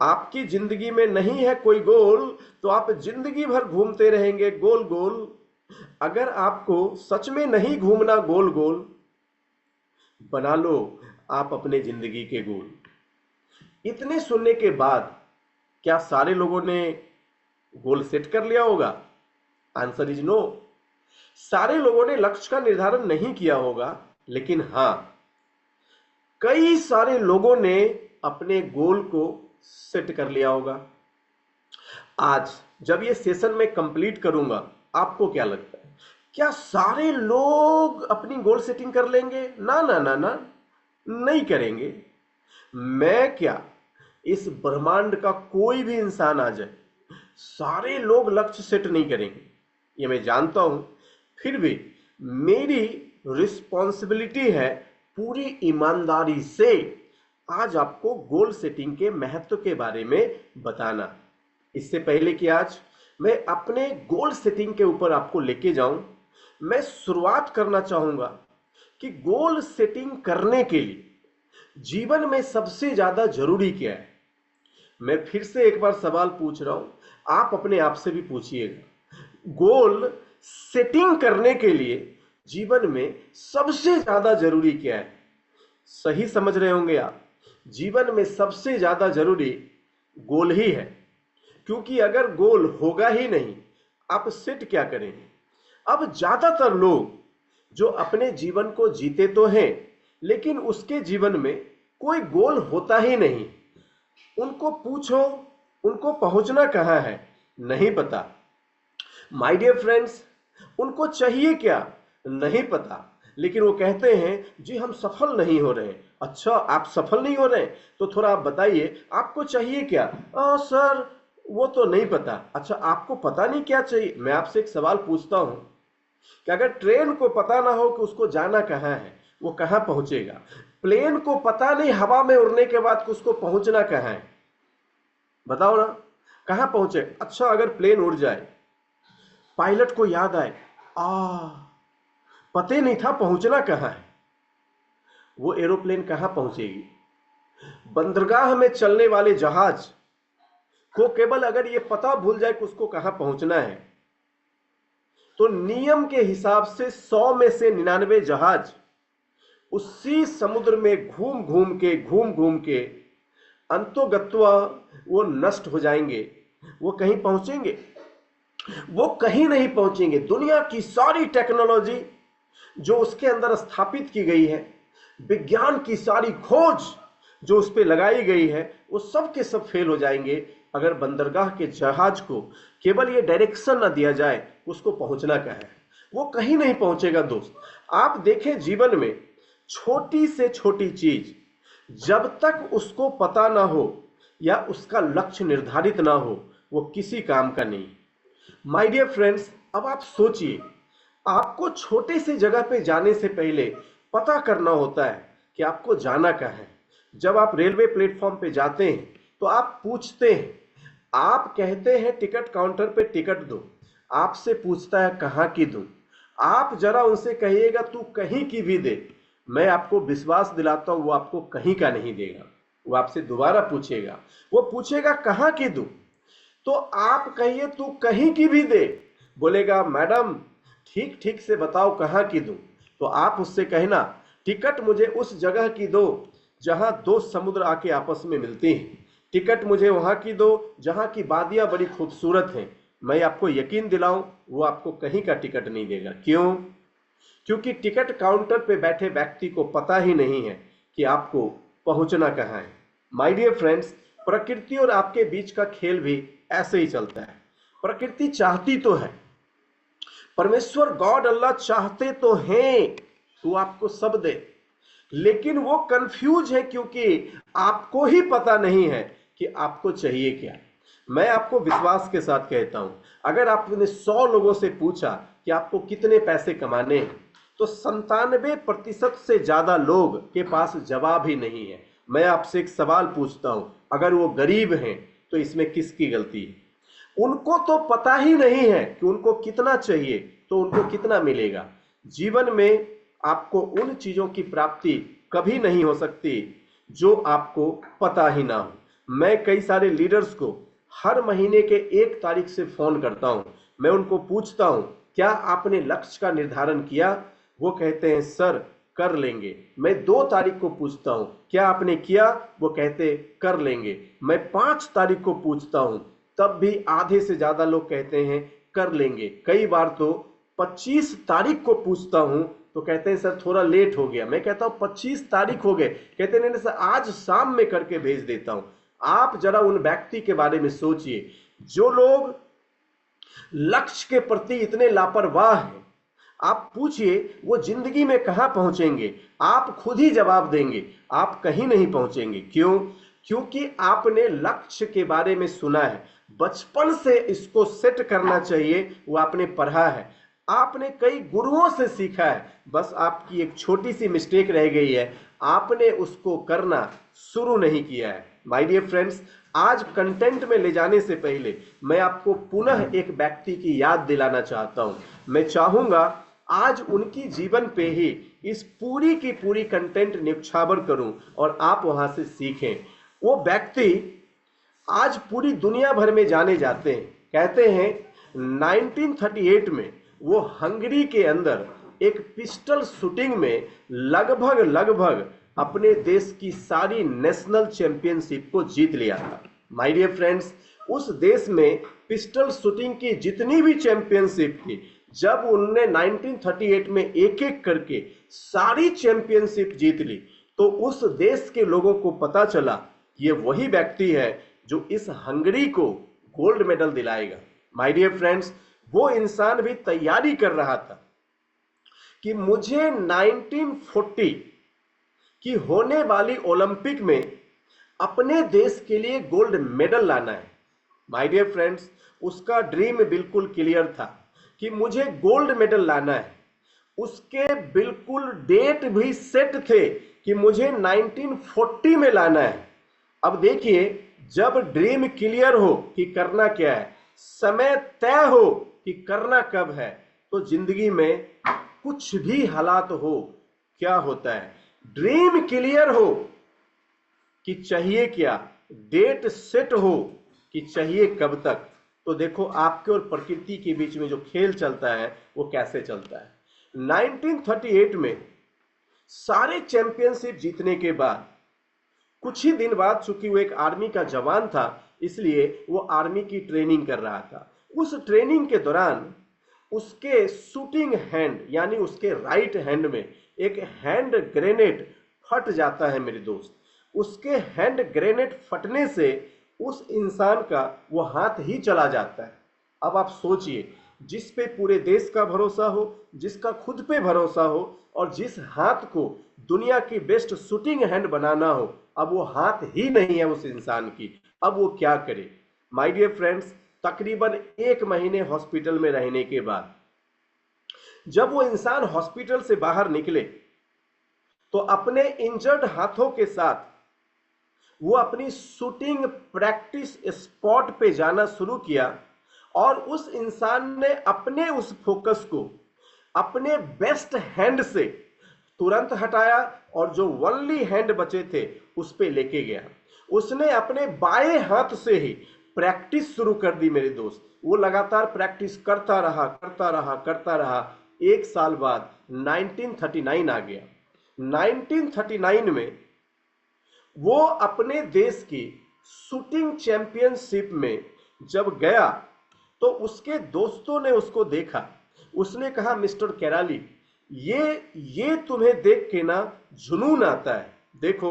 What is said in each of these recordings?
आपकी जिंदगी में नहीं है कोई गोल तो आप जिंदगी भर घूमते रहेंगे गोल गोल। अगर आपको सच में नहीं घूमना गोल गोल, बना लो आप अपने जिंदगी के गोल। इतने सुनने के बाद क्या सारे लोगों ने गोल सेट कर लिया होगा? Answer is no. सारे लोगों ने लक्ष्य का निर्धारण नहीं किया होगा, लेकिन हां, कई सारे लोगों ने अपने गोल को सेट कर लिया होगा। आज जब ये सेशन मैं कंप्लीट करूंगा, आपको क्या लगता है, क्या सारे लोग अपनी गोल सेटिंग कर लेंगे? ना ना ना ना, नहीं करेंगे। मैं क्या, इस ब्रह्मांड का कोई भी इंसान आ जाए, सारे लोग लक्ष्य सेट नहीं करेंगे, ये मैं जानता हूं। फिर भी मेरी रिस्पॉन्सिबिलिटी है पूरी ईमानदारी से आज आपको गोल सेटिंग के महत्व के बारे में बताना। इससे पहले कि आज मैं अपने गोल सेटिंग के ऊपर आपको लेके जाऊं, मैं शुरुआत करना चाहूंगा कि गोल सेटिंग करने के लिए जीवन में सबसे ज्यादा जरूरी क्या है। मैं फिर से एक बार सवाल पूछ रहा हूं, आप अपने आप से भी पूछिएगा, गोल सेटिंग करने के लिए जीवन में सबसे ज्यादा जरूरी क्या है? सही समझ रहे होंगे आप, जीवन में सबसे ज्यादा जरूरी गोल ही है। क्योंकि अगर गोल होगा ही नहीं, आप सेट क्या करेंगे? अब ज्यादातर लोग जो अपने जीवन को जीते तो हैं, लेकिन उसके जीवन में कोई गोल होता ही नहीं। उनको पूछो, उनको पहुंचना कहां है, नहीं पता। माय डियर फ्रेंड्स, उनको चाहिए क्या, नहीं पता। लेकिन वो कहते हैं जी हम सफल नहीं हो रहे। अच्छा, आप सफल नहीं हो रहे तो थोड़ा आप बताइए आपको चाहिए क्या? सर वो तो नहीं पता। अच्छा, आपको पता नहीं क्या चाहिए? मैं आपसे एक सवाल पूछता हूं कि अगर ट्रेन को पता ना हो कि उसको जाना कहां है, वो कहां पहुंचेगा? प्लेन को पता नहीं हवा में उड़ने के बाद कि उसको पहुंचना कहां है, बताओ ना, कहां पहुंचे? अच्छा, अगर प्लेन उड़ जाए, पायलट को याद आए, पता नहीं था पहुंचना कहां है, वो एरोप्लेन कहां पहुंचेगी? बंदरगाह में चलने वाले जहाज को केवल अगर ये पता भूल जाए कि उसको कहां पहुंचना है, तो नियम के हिसाब से 100 में से 99 जहाज उसी समुद्र में घूम घूम के अंतोगत्वा वो नष्ट हो जाएंगे। वो कहीं पहुंचेंगे? वो कहीं नहीं पहुंचेंगे। दुनिया की सारी टेक्नोलॉजी जो उसके अंदर स्थापित की गई है, विज्ञान की सारी खोज जो उस पर लगाई गई है, वो सब के सब फेल हो जाएंगे अगर बंदरगाह के जहाज को केवल ये डायरेक्शन ना दिया जाए उसको पहुंचना कहाँ है। वो कहीं नहीं पहुंचेगा दोस्त। आप देखें, जीवन में छोटी से छोटी चीज जब तक उसको पता ना हो या उसका लक्ष्य निर्धारित ना हो, वो किसी काम का नहीं। माय डियर फ्रेंड्स, अब आप सोचिए, आपको छोटे से जगह पे जाने से पहले पता करना होता है कि आपको जाना कहाँ है। जब आप रेलवे प्लेटफॉर्म पे जाते हैं तो आप पूछते हैं, आप कहते हैं टिकट काउंटर पे टिकट दो, आपसे पूछता है कहाँ की दूं। आप जरा उनसे कहिएगा तू कहीं की भी दे, मैं आपको विश्वास दिलाता हूं वो आपको कहीं का नहीं देगा। वो आपसे दोबारा पूछेगा, वो पूछेगा कहाँ की दूं, तो आप कहिए तू कहीं की भी दे। बोलेगा मैडम ठीक ठीक से बताओ कहाँ की दूं, तो आप उससे कहना टिकट मुझे उस जगह की दो जहां दो समुद्र आके आपस में मिलते हैं। टिकट मुझे वहां की दो जहां की वादियां बड़ी खूबसूरत हैं। मैं आपको यकीन दिलाऊं, वो आपको कहीं का टिकट नहीं देगा। क्यों? क्योंकि टिकट काउंटर पे बैठे व्यक्ति को पता ही नहीं है कि आपको पहुंचना कहाँ है। माय डियर फ्रेंड्स, प्रकृति और आपके बीच का खेल भी ऐसे ही चलता है। प्रकृति चाहती तो है, परमेश्वर गॉड अल्लाह चाहते तो हैं वो आपको सब दे, लेकिन वो कंफ्यूज है क्योंकि आपको ही पता नहीं है कि आपको चाहिए क्या। मैं आपको विश्वास के साथ कहता हूं, अगर आपने 100 लोगों से पूछा कि आपको कितने पैसे कमाने हैं, तो 97% से ज्यादा लोग के पास जवाब ही नहीं है। मैं आपसे एक सवाल पूछता हूं, अगर वो गरीब हैं तो इसमें किसकी गलती है? उनको तो पता ही नहीं है कि उनको कितना चाहिए तो उनको कितना मिलेगा। जीवन में आपको उन चीजों की प्राप्ति कभी नहीं हो सकती जो आपको पता ही ना हो। मैं कई सारे लीडर्स को हर महीने के 1 तारीख से फोन करता हूं। मैं उनको पूछता हूं, क्या आपने लक्ष्य का निर्धारण किया? वो कहते हैं सर कर लेंगे। मैं 2 तारीख को पूछता हूं, क्या आपने किया? वो कहते कर लेंगे। मैं 5 तारीख को पूछता हूं, तब भी आधे से ज्यादा लोग कहते हैं कर लेंगे। कई बार तो 25 तारीख को पूछता हूं तो कहते हैं सर थोड़ा लेट हो गया। मैं कहता हूं 25 तारीख हो गए, कहते नहीं सर आज शाम में करके भेज देता हूं। आप जरा उन व्यक्ति के बारे में सोचिए जो लोग लक्ष्य के प्रति इतने लापरवाह हैं। आप पूछिए वो जिंदगी में कहां पहुंचेंगे? आप खुद ही जवाब देंगे, आप कहीं नहीं पहुंचेंगे। क्यों? क्योंकि आपने लक्ष्य के बारे में सुना है, बचपन से इसको सेट करना चाहिए, वो आपने पढ़ा है, आपने कई गुरुओं से सीखा है। बस आपकी एक छोटी सी मिस्टेक रह गई है, आपने उसको करना शुरू नहीं किया है। माय डियर फ्रेंड्स, आज कंटेंट में ले जाने से पहले मैं आपको पुनः एक व्यक्ति की याद दिलाना चाहता हूं। मैं चाहूंगा आज उनकी जीवन पे ही इस पूरी की पूरी कंटेंट न्यौछावर करूं और आप वहां से सीखें। वो व्यक्ति आज पूरी दुनिया भर में जाने जाते हैं। कहते हैं 1938 में वो हंगरी के अंदर एक पिस्टल शूटिंग में लगभग अपने देश की सारी नेशनल चैंपियनशिप को जीत लिया था। माय डियर फ्रेंड्स, उस देश में पिस्टल शूटिंग की जितनी भी चैंपियनशिप थी, जब उन्होंने 1938 में एक एक करके सारी चैंपियनशिप जीत ली, तो उस देश के लोगों को पता चला ये वही व्यक्ति है जो इस हंगरी को गोल्ड मेडल दिलाएगा। माय डियर फ्रेंड्स, वो इंसान भी तैयारी कर रहा था कि मुझे 1940 की होने वाली ओलंपिक में अपने देश के लिए गोल्ड मेडल लाना है। माय डियर फ्रेंड्स, उसका ड्रीम बिल्कुल क्लियर था कि मुझे गोल्ड मेडल लाना है। उसके बिल्कुल डेट भी सेट थे कि मुझे 1940 में लाना है। अब देखिए, जब ड्रीम क्लियर हो कि करना क्या है, समय तय हो कि करना कब है, तो जिंदगी में कुछ भी हालात हो, क्या होता है, ड्रीम क्लियर हो कि चाहिए क्या, डेट सेट हो कि चाहिए कब तक, तो देखो आपके और प्रकृति के बीच में जो खेल चलता है वो कैसे चलता है। 1938 में सारे चैंपियनशिप जीतने के बाद कुछ ही दिन बाद, चूंकि वो एक आर्मी का जवान था, इसलिए वो आर्मी की ट्रेनिंग कर रहा था। उस ट्रेनिंग के दौरान उसके शूटिंग हैंड यानी उसके राइट हैंड में एक हैंड ग्रेनेड फट जाता है मेरे दोस्त। उसके हैंड ग्रेनेड फटने से उस इंसान का वो हाथ ही चला जाता है। अब आप सोचिए, जिस पे पूरे देश का भरोसा हो, जिसका खुद पे भरोसा हो, और जिस हाथ को दुनिया की बेस्ट शूटिंग हैंड बनाना हो, अब वो हाथ ही नहीं है उस इंसान की। अब वो क्या करे? माय डियर फ्रेंड्स, तकरीबन 1 महीने हॉस्पिटल में रहने के बाद जब वो इंसान हॉस्पिटल से बाहर निकले तो अपने इंजर्ड हाथों के साथ वो अपनी शूटिंग प्रैक्टिस स्पॉट पे जाना शुरू किया और उस इंसान ने अपने उस फोकस को अपने बेस्ट हैंड से तुरंत हटाया और जो ओनली हैंड बचे थे उस पे लेके गया। उसने अपने बाएं हाथ से ही प्रैक्टिस शुरू कर दी मेरे दोस्त। वो लगातार प्रैक्टिस करता रहा। 1 साल बाद 1939 आ गया। 1939 में वो अपने देश की शूटिंग चैंपियनशिप में जब गया तो उसके दोस्तों ने उसको देखा। उसने कहा, मिस्टर केराली, ये तुम्हें देख के ना जुनून आता है। देखो,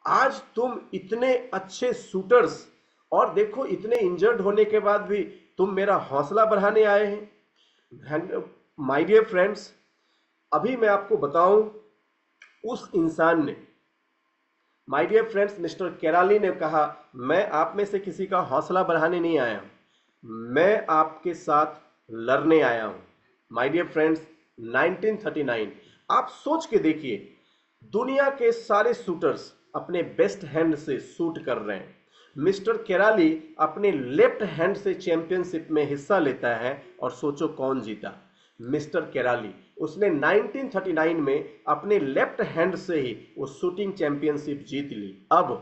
आज तुम इतने अच्छे शूटर्स, और देखो इतने इंजर्ड होने के बाद भी तुम मेरा हौसला बढ़ाने आए हैं। माय डियर फ्रेंड्स, अभी मैं आपको बताऊं, उस इंसान ने, माय डियर फ्रेंड्स, मिस्टर केराली ने कहा, मैं आप में से किसी का हौसला बढ़ाने नहीं आया हूं, मैं आपके साथ लड़ने आया हूं। माय डियर फ्रेंड्स, 1939, आप सोच के देखिए, दुनिया के सारे शूटर्स अपने बेस्ट हैंड से शूट कर रहे हैं। मिस्टर केराली अपने लेफ्ट हैंड से चैंपियनशिप में हिस्सा लेता है और सोचो कौन जीता? मिस्टर केराली। उसने 1939 में अपने लेफ्ट हैंड से ही वो शूटिंग चैंपियनशिप जीत ली। अब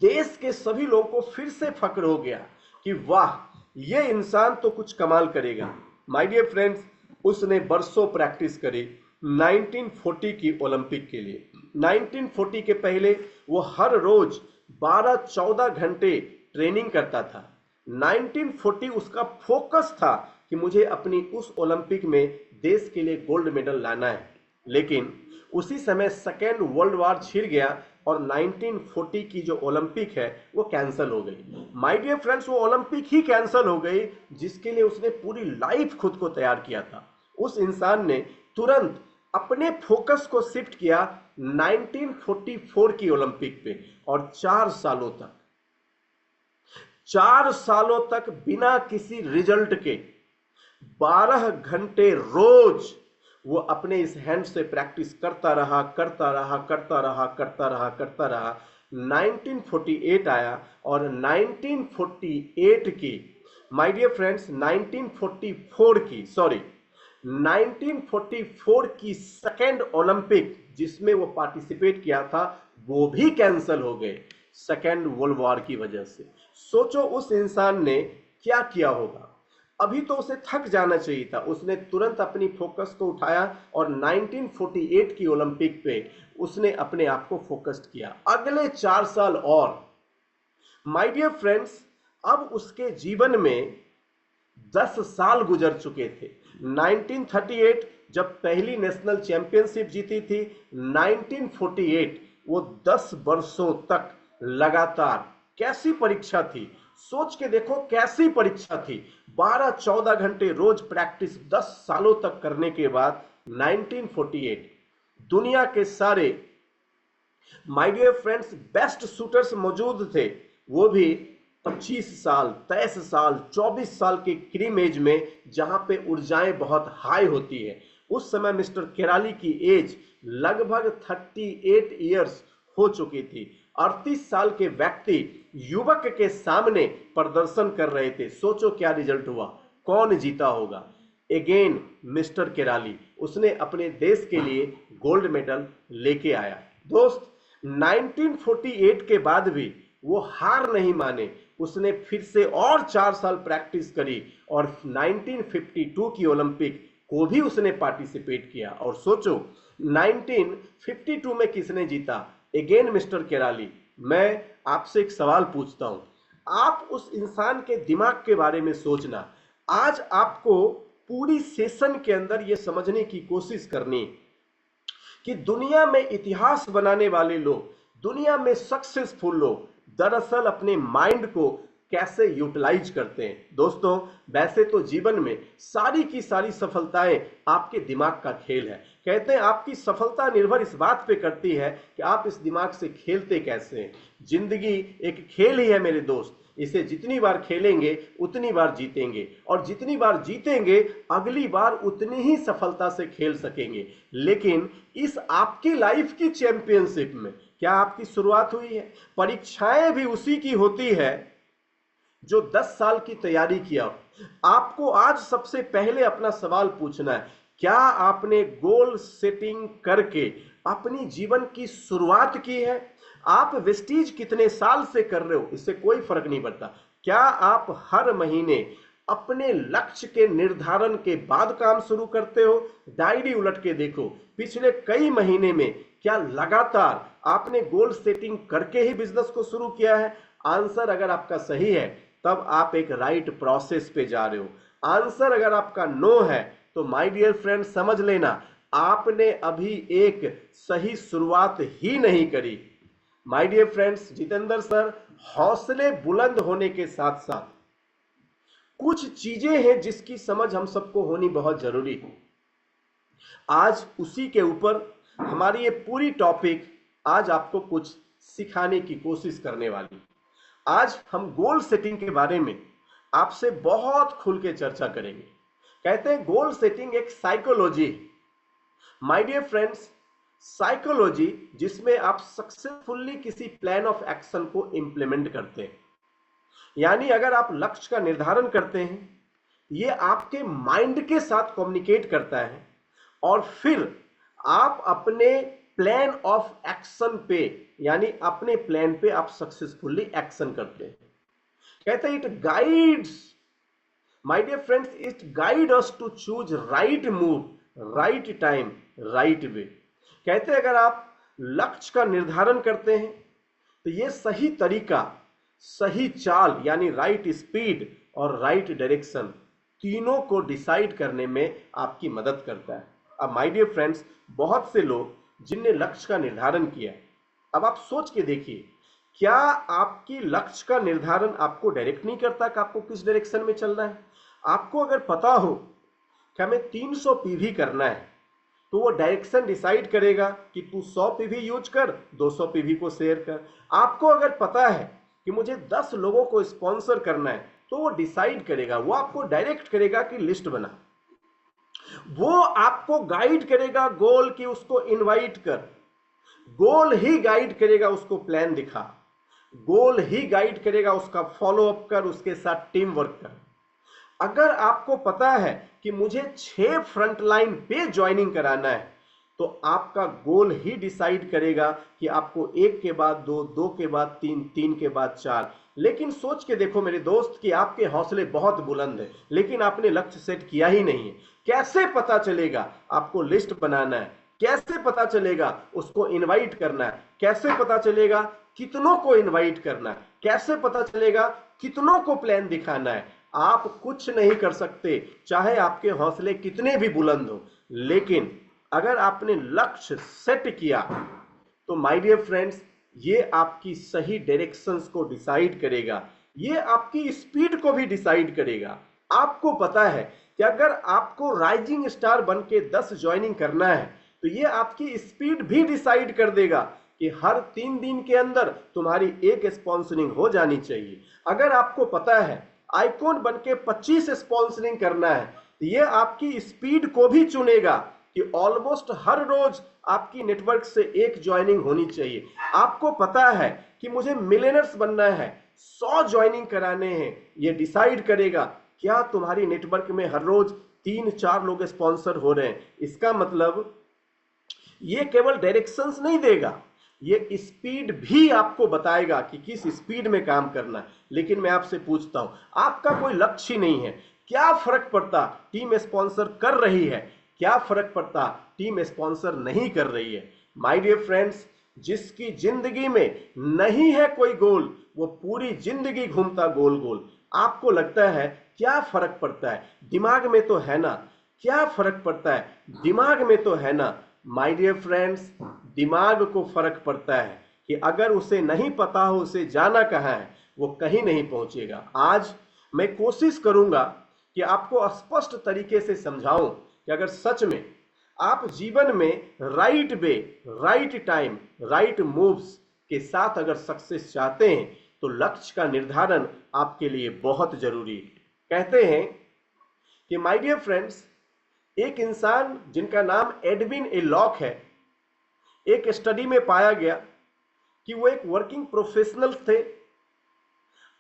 देश के सभी लोगों को फिर से फक्र हो गया कि वाह, ये इंसान तो कुछ कमाल करेगा। माय डियर फ्रेंड्स, उसने बरसों प्रैक्टिस करी 1940 की ओलंपिक के लिए। 1940 के पहले वो हर रोज 12-14 घंटे ट्रेनिंग करता था। 1940 उसका फोकस था कि मुझे अपनी उस ओलंपिक में देश के लिए गोल्ड मेडल लाना है। लेकिन उसी समय सेकेंड वर्ल्ड वार छिड़ गया और 1940 की जो ओलंपिक है वो कैंसिल हो गई। माय डियर फ्रेंड्स, वो ओलंपिक ही कैंसिल हो गई जिसके लिए उसने पूरी लाइफ खुद को तैयार किया था। उस इंसान ने तुरंत अपने फोकस को शिफ्ट किया 1944 की ओलंपिक पे और 4 सालों तक बिना किसी रिजल्ट के 12 घंटे रोज वो अपने इस हैंड से प्रैक्टिस करता रहा 1948 आया और 1948 की, माय डियर फ्रेंड्स, 1944 की सेकेंड ओलंपिक जिसमें वो पार्टिसिपेट किया था वो भी कैंसिल हो गए सेकेंड वर्ल्ड वॉर की वजह से। सोचो उस इंसान ने क्या किया होगा। अभी तो उसे थक जाना चाहिए था, उसने तुरंत अपनी फोकस को उठाया और 1948 की ओलंपिक पे उसने अपने आप को फोकस्ड किया। अगले 4 साल और, माय डियर फ्रेंड्स, अब उसके जीवन में 10 साल गुजर चुके थे। 1938 जब पहली नेशनल चैंपियनशिप जीती थी, 1948 वो 10 वर्षों तक लगातार, कैसी परीक्षा थी, सोच के देखो कैसी परीक्षा थी। 12-14 घंटे रोज प्रैक्टिस 10 सालों तक करने के बाद 1948 दुनिया के सारे, my dear friends, best shooters मौजूद थे, वो भी 25 साल, 23 साल, 24 साल के क्रीम एज में, जहां पे ऊर्जाएं बहुत हाई होती है। उस समय मिस्टर केराली की एज लगभग 38 इयर्स हो चुकी थी। 38 साल के व्यक्ति युवक के सामने प्रदर्शन कर रहे थे। सोचो क्या रिजल्ट हुआ, कौन जीता होगा। अगेन मिस्टर केराली, उसने अपने देश के लिए गोल्ड मेडल लेके आया। दोस्त, 1948 के बाद भी वो हार नहीं माने, उसने फिर से और 4 साल प्रैक्टिस करी और 1952 की ओलंपिक को भी उसने पार्टिसिपेट किया। और सोचो 1952 में किसने जीता? अगेन मिस्टर केराली। मैं आपसे एक सवाल पूछता हूं, आप उस इंसान के दिमाग के बारे में सोचना। आज आपको पूरी सेशन के अंदर यह समझने की कोशिश करनी कि दुनिया में इतिहास बनाने वाले लोग, दुनिया में सक्सेसफुल लोग दरअसल अपने माइंड को कैसे यूटिलाइज करते हैं। दोस्तों, वैसे तो जीवन में सारी की सारी सफलताएं आपके दिमाग का खेल है। कहते हैं आपकी सफलता निर्भर इस बात पे करती है कि आप इस दिमाग से खेलते कैसे हैं। जिंदगी एक खेल ही है मेरे दोस्त, इसे जितनी बार खेलेंगे उतनी बार जीतेंगे, और जितनी बार जीतेंगे अगली बार उतनी ही सफलता से खेल सकेंगे। लेकिन इस आपकी लाइफ की चैंपियनशिप में क्या आपकी शुरुआत हुई है? परीक्षाएं भी उसी की होती है जो 10 साल की तैयारी किया। आपको आज सबसे पहले अपना सवाल पूछना है, क्या आपने गोल सेटिंग करके अपनी जीवन की शुरुआत की है? आप वेस्टीज कितने साल से कर रहे हो, इससे कोई फर्क नहीं पड़ता। क्या आप हर महीने अपने लक्ष्य के निर्धारण के बाद काम शुरू करते हो? डायरी उलट के देखो, पिछले कई महीने में क्या लगातार आपने गोल सेटिंग करके ही बिजनेस को शुरू किया है? आंसर अगर आपका सही है तब आप एक राइट प्रोसेस पे जा रहे हो। आंसर अगर आपका नो है तो माय डियर फ्रेंड समझ लेना, आपने अभी एक सही शुरुआत ही नहीं करी। My dear friends, Jitendra sir, हौसले बुलंद होने के साथ साथ कुछ चीजें हैं जिसकी समझ हम सबको होनी बहुत जरूरी है। आज उसी के ऊपर हमारी ये पूरी टॉपिक आज आपको कुछ सिखाने की कोशिश करने वाली। आज हम गोल सेटिंग के बारे में आपसे बहुत खुल के चर्चा करेंगे। कहते हैं गोल सेटिंग एक साइकोलॉजी है। माय डियर फ्रेंड्स, साइकोलॉजी जिसमें आप सक्सेसफुली किसी प्लान ऑफ एक्शन को इंप्लीमेंट करते हैं। यानी अगर आप लक्ष्य का निर्धारण करते हैं, ये आपके माइंड के साथ कम्युनिकेट करता है और फिर आप अपने प्लान ऑफ एक्शन पे यानी अपने प्लान पे आप सक्सेसफुली एक्शन करते हैं। कहते हैं it guides, my dear friends, it guide us to choose right move, right time, right way. कहते हैं अगर आप लक्ष्य का निर्धारण करते हैं तो ये सही तरीका, सही चाल यानी राइट स्पीड और राइट डायरेक्शन तीनों को डिसाइड करने में आपकी मदद करता है। अब माय डियर फ्रेंड्स, बहुत से लोग जिनने लक्ष्य का निर्धारण किया, अब आप सोच के देखिए, क्या आपकी लक्ष्य का निर्धारण आपको डायरेक्ट नहीं करता कि आपको किस डायरेक्शन में चलना है? आपको अगर पता हो कि हमें 300 पीवी करना है तो वो डायरेक्शन डिसाइड करेगा कि तू 100 पीवी यूज कर, 200 पीवी को शेयर कर। आपको अगर पता है कि मुझे 10 लोगों को स्पॉन्सर करना है तो वो डिसाइड करेगा, वो आपको डायरेक्ट करेगा कि लिस्ट बना, वो आपको गाइड करेगा गोल की उसको इनवाइट कर, गोल ही गाइड करेगा उसको प्लान दिखा, गोल ही गाइड करेगा उसका फॉलो अप कर, उसके साथ टीम वर्क कर। अगर आपको पता है कि मुझे 6 फ्रंटलाइन पे ज्वाइनिंग कराना है तो आपका गोल ही डिसाइड करेगा कि आपको 1 के बाद 2, 2 के बाद 3, 3 के बाद 4। लेकिन सोच के देखो मेरे दोस्त कि आपके हौसले बहुत बुलंद हैं लेकिन आपने लक्ष्य सेट किया ही नहीं है। कैसे पता चलेगा आपको लिस्ट बनाना है? कैसे पता चलेगा उसको इनवाइट करना है? कैसे पता चलेगा कितनों को इनवाइट करना है? कैसे पता चलेगा कितनों को प्लान दिखाना है? आप कुछ नहीं कर सकते चाहे आपके हौसले कितने भी बुलंद हो, लेकिन अगर आपने लक्ष्य सेट किया तो माय डियर फ्रेंड्स ये आपकी सही डायरेक्शंस को डिसाइड करेगा, ये आपकी स्पीड को भी डिसाइड करेगा। आपको पता है कि अगर आपको राइजिंग स्टार बन के 10 ज्वाइनिंग करना है तो ये आपकी स्पीड भी डिसाइड कर देगा कि हर 3 दिन के अंदर तुम्हारी 1 स्पॉन्सरिंग हो जानी चाहिए। अगर आपको पता है आइकॉन बन के 25 स्पॉन्सरिंग करना है तो ये आपकी स्पीड को भी चुनेगा कि ऑलमोस्ट हर रोज आपकी नेटवर्क से 1 ज्वाइनिंग होनी चाहिए। आपको पता है कि मुझे मिलियनर्स बनना है, 100 ज्वाइनिंग कराने हैं, ये डिसाइड करेगा क्या तुम्हारी नेटवर्क में हर रोज 3-4 लोग स्पॉन्सर हो रहे हैं। इसका मतलब ये केवल डायरेक्शंस नहीं देगा, ये स्पीड भी आपको बताएगा कि किस स्पीड में काम करना है। लेकिन मैं आपसे पूछता हूं, आपका कोई लक्ष्य ही नहीं है, क्या फर्क पड़ता टीम स्पॉन्सर कर रही है, क्या फर्क पड़ता टीम स्पॉन्सर नहीं कर रही है? माय डियर फ्रेंड्स, जिसकी जिंदगी में नहीं है कोई गोल वो पूरी जिंदगी घूमता गोल गोल। आपको लगता है क्या फर्क पड़ता है, दिमाग में तो है ना, क्या फर्क पड़ता है, दिमाग में तो है ना। माय डियर फ्रेंड्स, दिमाग को फर्क पड़ता है कि अगर उसे नहीं पता हो उसे जाना कहाँ है, वो कहीं नहीं पहुंचेगा। आज मैं कोशिश करूंगा कि आपको स्पष्ट तरीके से समझाऊं कि अगर सच में आप जीवन में right way, right time, right moves के साथ अगर सक्सेस चाहते हैं तो लक्ष्य का निर्धारण आपके लिए बहुत जरूरी है। कहते हैं कि माय डियर फ्रेंड्स, एक इंसान जिनका नाम एडविन ए लॉक है, एक स्टडी में पाया गया कि वो एक वर्किंग प्रोफेशनल थे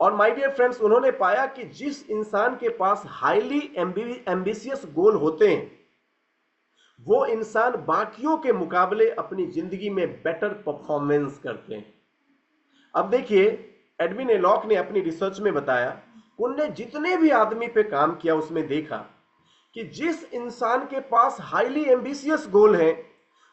और माय डियर फ्रेंड्स उन्होंने पाया कि जिस इंसान के पास हाईली एम्बिशियस गोल होते हैं वो इंसान बाकियों के मुकाबले अपनी जिंदगी में बेटर परफॉर्मेंस करते हैं। अब देखिए, एडविन ए लॉक ने अपनी रिसर्च में बताया, उनने जितने भी आदमी पे काम किया उसमें देखा कि जिस इंसान के पास हाईली एम्बिशियस गोल है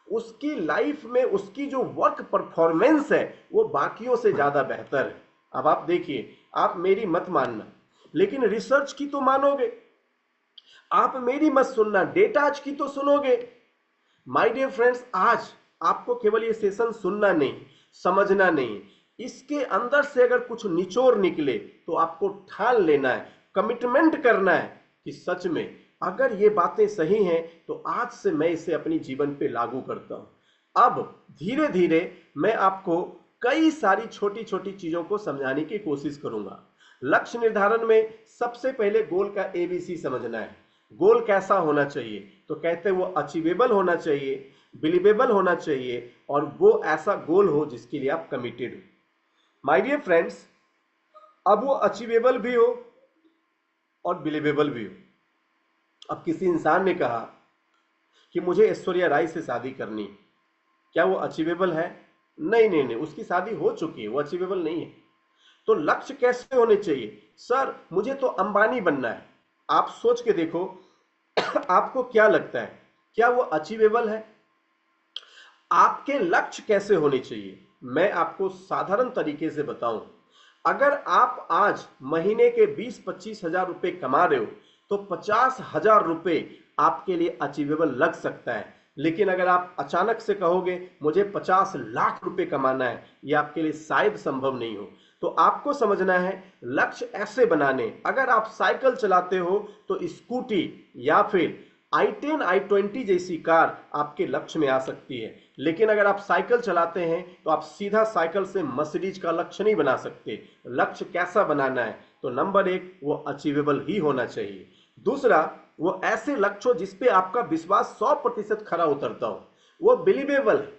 उसकी लाइफ में उसकी जो वर्क परफॉर्मेंस है वो बाकियों से ज्यादा बेहतर है। अब आप देखिए, आप मेरी मत मानना लेकिन रिसर्च की तो मानोगे, आप मेरी मत सुनना, डेटा की तो सुनोगे। माय डियर फ्रेंड्स, आज आपको केवल ये सेशन सुनना नहीं, समझना नहीं, इसके अंदर से अगर कुछ निचोड़ निकले तो आपको ठान लेना है, कमिटमेंट करना है कि सच में अगर ये बातें सही हैं तो आज से मैं इसे अपनी जीवन पे लागू करता हूं। अब धीरे धीरे मैं आपको कई सारी छोटी छोटी चीजों को समझाने की कोशिश करूंगा। लक्ष्य निर्धारण में सबसे पहले गोल का एबीसी समझना है। गोल कैसा होना चाहिए? तो कहते हैं वो अचीवेबल होना चाहिए, बिलीवेबल होना चाहिए और वो ऐसा गोल हो जिसके लिए आप कमिटेड हो। माय डियर फ्रेंड्स, अब वो अचीवेबल भी हो और बिलीवेबल भी हो। अब किसी इंसान ने कहा कि मुझे ऐश्वर्या राय से शादी करनी, क्या वो अचीवेबल है? नहीं नहीं नहीं, उसकी शादी हो चुकी है, वो अचीवेबल नहीं है। तो लक्ष्य कैसे होने चाहिए? सर मुझे तो अंबानी बनना है। आप सोच के देखो आपको क्या लगता है, क्या वो अचीवेबल है? आपके लक्ष्य कैसे होने चाहिए? मैं आपको साधारण तरीके से बताऊं, अगर आप आज महीने के 20-25 हजार रुपए कमा रहे हो तो 50,000 रुपए आपके लिए अचीवेबल लग सकता है। लेकिन अगर आप अचानक से कहोगे मुझे 50 लाख रुपए कमाना है, यह आपके लिए शायद संभव नहीं हो। तो आपको समझना है लक्ष्य ऐसे बनाने, अगर आप साइकिल चलाते हो तो स्कूटी या फिर i10 i20 जैसी कार आपके लक्ष्य में आ सकती है। लेकिन अगर आप साइकिल चलाते हैं तो आप सीधा साइकिल से मर्सिडीज का लक्ष्य नहीं बना सकते। लक्ष्य कैसा बनाना है? तो नंबर एक, वो अचीवेबल ही होना चाहिए। दूसरा, वो ऐसे लक्ष्य हो जिसपे आपका विश्वास 100% खरा उतरता हो, वो बिलीवेबल है।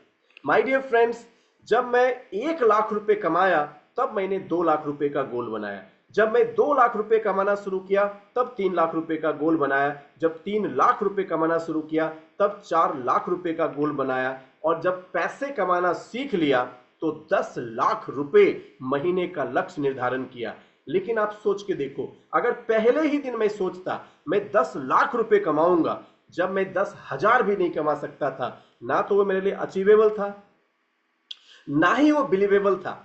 माय डियर फ्रेंड्स, जब मैं 1 लाख रुपए कमाया तब मैंने 2 लाख रुपए का गोल बनाया। जब मैं 2 लाख रुपए कमाना शुरू किया तब 3 लाख रुपए का गोल बनाया। जब 3 लाख रुपए कमाना शुरू किया तब 4 लाख रुपए का गोल बनाया। और जब पैसे कमाना सीख लिया तो 10 लाख रुपए महीने का लक्ष्य निर्धारण किया। लेकिन आप सोच के देखो, अगर पहले ही दिन मैं सोचता मैं 10 लाख रुपए कमाऊंगा, जब मैं 10,000 भी नहीं कमा सकता था, ना तो वो मेरे लिए अचीवेबल था, ना ही वो बिलीवेबल था।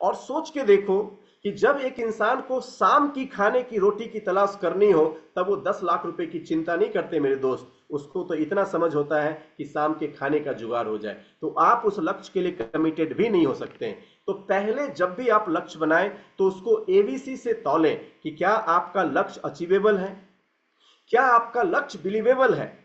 और सोच के देखो कि जब एक इंसान को शाम की खाने की रोटी की तलाश करनी हो तब वो 10 लाख रुपए की चिंता नहीं करते मेरे दोस्त। उसको तो इतना समझ होता है कि शाम के खाने का जुगाड़ हो जाए। तो आप उस लक्ष्य के लिए कमिटेड भी नहीं हो सकते हैं। तो पहले जब भी आप लक्ष्य बनाएं तो उसको एबीसी से तौलें कि क्या आपका लक्ष्य अचीवेबल है, क्या आपका लक्ष्य बिलीवेबल है,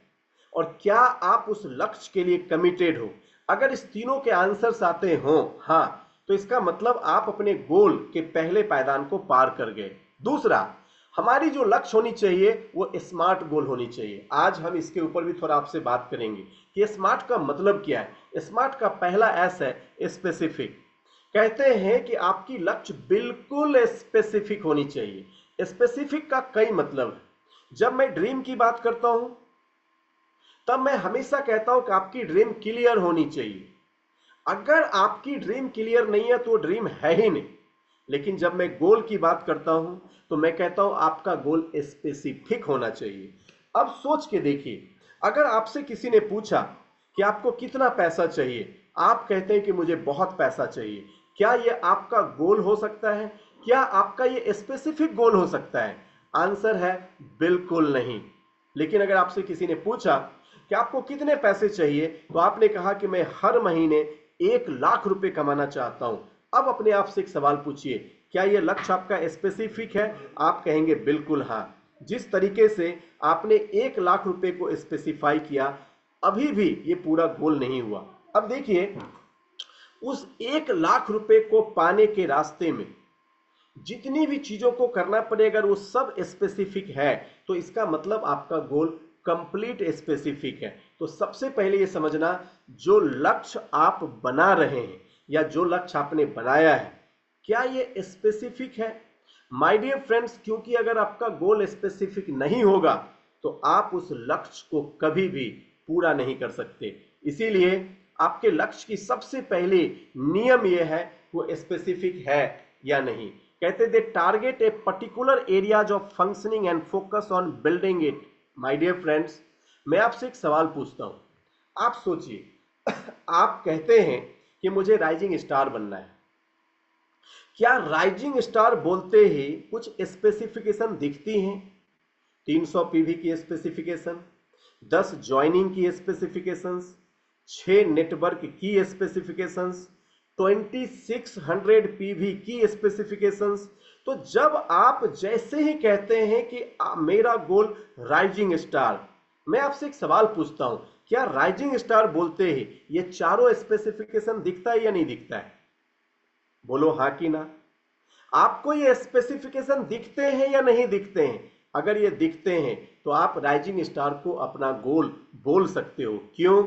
और क्या आप उस लक्ष्य के लिए कमिटेड हो। अगर इस तीनों के आंसर्स आते हों हाँ, तो इसका मतलब आप अपने गोल के पहले पायदान को पार कर गए। दूसरा, हमारी जो लक्ष्य होनी चाहिए वो स्मार्ट गोल होनी चाहिए। आज हम इसके ऊपर भी थोड़ा आपसे बात करेंगे कि स्मार्ट का मतलब क्या है। स्मार्ट का पहला एस है स्पेसिफिक। कहते हैं कि आपकी लक्ष्य बिल्कुल स्पेसिफिक होनी चाहिए। स्पेसिफिक का कई मतलब है। जब मैं ड्रीम की बात करता हूं तब मैं हमेशा कहता हूं कि आपकी ड्रीम क्लियर होनी चाहिए। अगर आपकी ड्रीम क्लियर नहीं है तो वो ड्रीम है ही नहीं। लेकिन जब मैं गोल की बात करता हूं तो मैं कहता हूं आपका गोल स्पेसिफिक होना चाहिए। अब सोच के देखिए, अगर आपसे किसी ने पूछा कि आपको कितना पैसा चाहिए, आप कहते हैं कि मुझे बहुत पैसा चाहिए, क्या यह आपका गोल हो सकता है? क्या आपका यह स्पेसिफिक गोल हो सकता है? आंसर है बिल्कुल नहीं। लेकिन अगर आपसे किसी ने पूछा कि आपको कितने पैसे चाहिए, तो आपने कहा कि मैं हर महीने 1 लाख रुपए कमाना चाहता हूं। अब अपने आप से एक सवाल पूछिए, क्या यह लक्ष्य आपका स्पेसिफिक है? आप कहेंगे बिल्कुल हाँ। जिस तरीके से आपने 1 लाख रुपए को स्पेसिफाई किया, अभी भी ये पूरा गोल नहीं हुआ। अब देखिए, उस 1 लाख रुपए को पाने के रास्ते में जितनी भी चीजों को करना पड़े, अगर वो सब स्पेसिफिक है तो इसका मतलब आपका गोल कंप्लीट स्पेसिफिक है। तो सबसे पहले ये समझना, जो लक्ष्य आप बना रहे हैं या जो लक्ष्य आपने बनाया है, क्या ये स्पेसिफिक है? माय डियर फ्रेंड्स, क्योंकि अगर आपका गोल स्पेसिफिक नहीं होगा तो आप उस लक्ष्य को कभी भी पूरा नहीं कर सकते। इसीलिए आपके लक्ष्य की सबसे पहले नियम यह है वो स्पेसिफिक है या नहीं। कहते they target a particular areas of functioning and focus on building it. My dear friends, मैं आपसे एक सवाल पूछता हूं। आप सोचिए आप कहते हैं कि मुझे राइजिंग स्टार बनना है। क्या राइजिंग स्टार बोलते ही कुछ स्पेसिफिकेशन दिखती हैं? 300 पीवी की स्पेसिफिकेशन, 10 ज्वाइनिंग की स्पेसिफिकेशंस, 6 नेटवर्क की स्पेसिफिकेशंस, 2600 पीवी की स्पेसिफिकेशंस। तो जब आप जैसे ही कहते हैं कि मेरा गोल राइजिंग स्टार, मैं आपसे एक सवाल पूछता हूं, क्या राइजिंग स्टार बोलते ही ये चारों स्पेसिफिकेशन दिखता है या नहीं दिखता है? बोलो हाँ कि ना। आपको ये स्पेसिफिकेशन दिखते हैं या नहीं दिखते हैं? अगर ये दिखते हैं तो आप राइजिंग स्टार को अपना गोल बोल सकते हो। क्यों?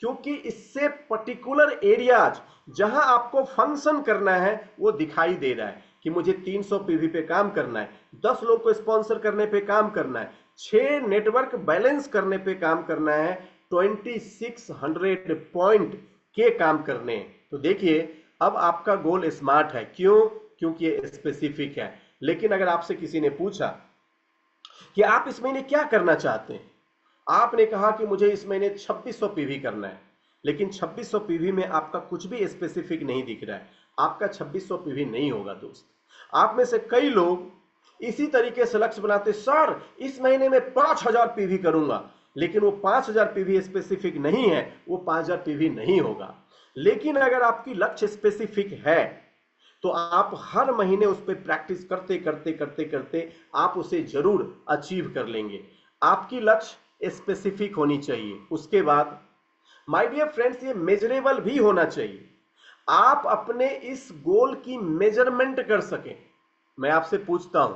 क्योंकि इससे पर्टिकुलर एरियाज जहां आपको फंक्शन करना है वो दिखाई दे रहा है कि मुझे 300 पीवी पे काम करना है, 10 लोग को स्पॉन्सर करने पे काम करना है, 6 नेटवर्क बैलेंस करने पे काम करना है, 2600 पॉइंट के काम करने हैं। तो देखिए, अब आपका गोल स्मार्ट है। क्यों? क्योंकि ये स्पेसिफिक है। लेकिन अगर आपसे किसी ने पूछा कि आप इस महीने क्या करना चाहते हैं, आपने कहा कि मुझे इस महीने 2600 पीवी करना है, लेकिन 2600 पीवी में आपका कुछ भी स्पेसिफिक नहीं दिख रहा है, आपका 2600 पीवी नहीं होगा दोस्त। आप में से कई लोग इसी तरीके से लक्ष्य बनाते, सर इस महीने में 5000 पीवी करूंगा, लेकिन वो 5000 पीवी स्पेसिफिक नहीं है, वो 5000 पीवी नहीं होगा। लेकिन अगर आपकी लक्ष्य स्पेसिफिक है तो आप हर महीने उस पर प्रैक्टिस करते करते करते करते आप उसे जरूर अचीव कर लेंगे। आपकी लक्ष्य स्पेसिफिक होनी चाहिए। उसके बाद माय डियर फ्रेंड्स, ये मेजरेबल भी होना चाहिए। आप अपने इस गोल की मेजरमेंट कर सकें। मैं आपसे पूछता हूं,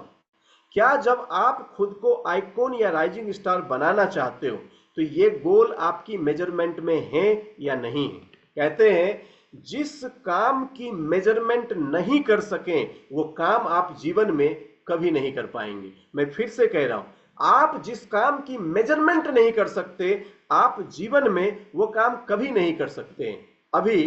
क्या जब आप खुद को आइकॉन या राइजिंग स्टार बनाना चाहते हो तो ये गोल आपकी मेजरमेंट में है या नहीं है? कहते हैं जिस काम की मेजरमेंट नहीं कर सकें वो काम आप जीवन में कभी नहीं कर पाएंगे। मैं फिर से कह रहा हूं, आप जिस काम की मेजरमेंट नहीं कर सकते आप जीवन में वो काम कभी नहीं कर सकते। अभी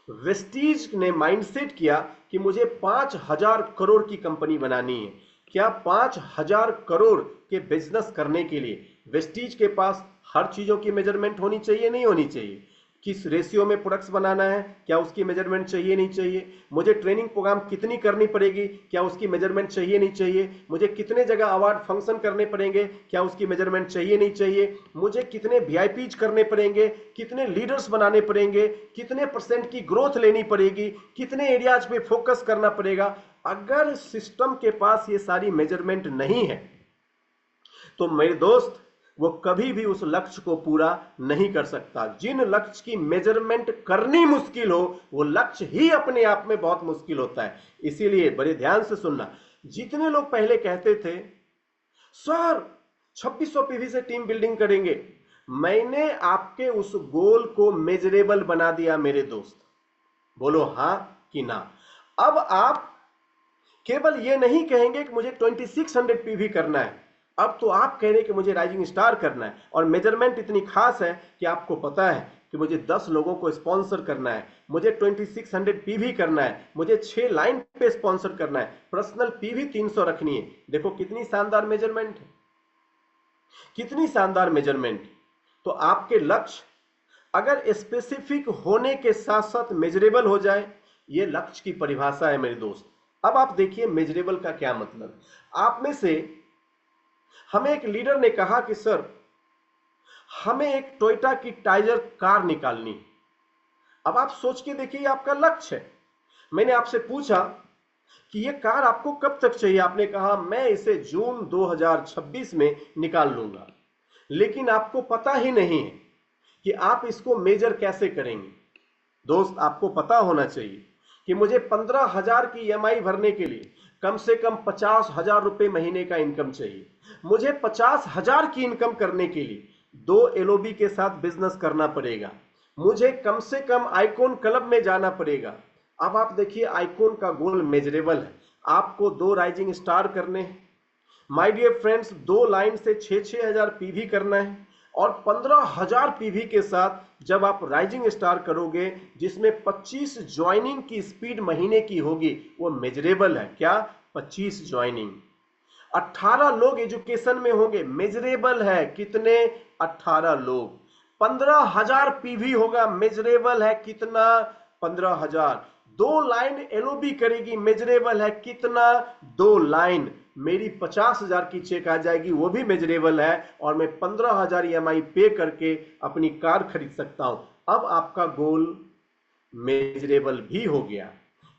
वेस्टीज ने माइंडसेट किया कि मुझे 5000 करोड़ की कंपनी बनानी है। क्या 5000 करोड़ के बिजनेस करने के लिए वेस्टीज के पास हर चीजों की मेजरमेंट होनी चाहिए, नहीं होनी चाहिए? किस रेशियो में प्रोडक्ट्स बनाना है, क्या उसकी मेजरमेंट चाहिए, नहीं चाहिए? मुझे ट्रेनिंग प्रोग्राम कितनी करनी पड़ेगी, क्या उसकी मेजरमेंट चाहिए, नहीं चाहिए? मुझे कितने जगह अवार्ड फंक्शन करने पड़ेंगे, क्या उसकी मेजरमेंट चाहिए, नहीं चाहिए? मुझे कितने वीआईपीज करने पड़ेंगे, कितने लीडर्स बनाने पड़ेंगे, कितने % की ग्रोथ लेनी पड़ेगी, कितने एरियाज पे फोकस करना पड़ेगा? अगर सिस्टम के पास ये सारी मेजरमेंट नहीं है तो मेरे दोस्त वो कभी भी उस लक्ष्य को पूरा नहीं कर सकता। जिन लक्ष्य की मेजरमेंट करनी मुश्किल हो वो लक्ष्य ही अपने आप में बहुत मुश्किल होता है। इसीलिए बड़े ध्यान से सुनना, जितने लोग पहले कहते थे सर 2600 पीवी से टीम बिल्डिंग करेंगे, मैंने आपके उस गोल को मेजरेबल बना दिया मेरे दोस्त। बोलो हां कि ना? अब आप केवल ये नहीं कहेंगे कि मुझे 2600 पीवी करना है, अब तो आप कह रहे हैं कि मुझे राइजिंग स्टार करना है। और मेजरमेंट इतनी खास है कि आपको पता है कि मुझे 10 लोगों को स्पॉन्सर करना है, मुझे 2600 पीवी करना है, मुझे 6 लाइन पे स्पॉन्सर करना है, पर्सनल पीवी 300 रखनी है। देखो कितनी शानदार मेजरमेंट है, कितनी शानदार मेजरमेंट। तो आपके लक्ष्य अगर स्पेसिफिक होने के साथ साथ मेजरेबल हो जाए, ये लक्ष्य की परिभाषा है मेरे दोस्त। अब आप देखिए मेजरेबल का क्या मतलब। आप में से हमें एक लीडर ने कहा कि सर हमें एक टोयोटा की टाइगर कार निकालनी है। अब आप सोच के देखिए आपका लक्ष्य है। मैंने आपसे पूछा कि ये कार आपको कब तक चाहिए, आपने कहा मैं इसे जून 2026 में निकाल लूंगा। लेकिन आपको पता ही नहीं है कि आप इसको मेजर कैसे करेंगे। दोस्त आपको पता होना चाहिए कि मुझे 15,000 की ईएमआई भरने के लिए कम से कम 50,000 रुपए महीने का इनकम चाहिए। मुझे 50,000 की इनकम करने के लिए 2 एलओबी के साथ बिजनेस करना पड़ेगा। मुझे कम से कम आइकॉन क्लब में जाना पड़ेगा। अब आप देखिए आइकॉन का गोल मेजरेबल है। आपको 2 राइजिंग स्टार करने हैं माय डियर फ्रेंड्स, 2 लाइन से 6-6 हजार पीवी करना है और 15,000 पीवी के साथ जब आप राइजिंग स्टार करोगे जिसमें 25 ज्वाइनिंग की स्पीड महीने की होगी, वो मेजरेबल है। क्या? 25 ज्वाइनिंग। 18 लोग एजुकेशन में होंगे, मेजरेबल है। कितने? 18 लोग। 15,000 पीवी होगा, मेजरेबल है। कितना? 15,000। 2 लाइन एलओबी करेगी, मेजरेबल है। कितना? 2 लाइन। मेरी 50,000 की चेक आ जाएगी, वो भी मेजरेबल है। और मैं 15,000 ईएमआई पे करके अपनी कार खरीद सकता हूं। अब आपका गोल मेजरेबल भी हो गया।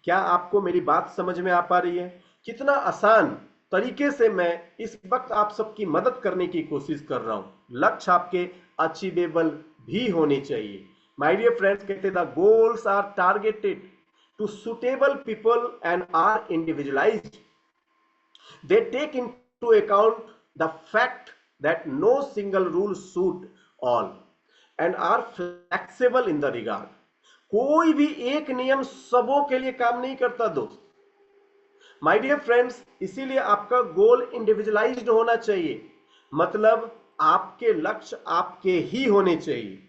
क्या आपको मेरी बात समझ में आ पा रही है? कितना आसान तरीके से मैं इस वक्त आप सबकी मदद करने की कोशिश कर रहा हूं। लक्ष्य आपके अचीवेबल भी होने चाहिए। माय डियर फ्रेंड्स, कहते the goals are targeted to suitable people and are individualized. They take into account the fact that no single rule suit all and are flexible in the regard. कोई भी एक नियम सबों के लिए काम नहीं करता दोस्त। माय डियर फ्रेंड्स, इसीलिए आपका गोल इंडिविजुअलाइज्ड होना चाहिए। मतलब आपके लक्ष्य आपके ही होने चाहिए।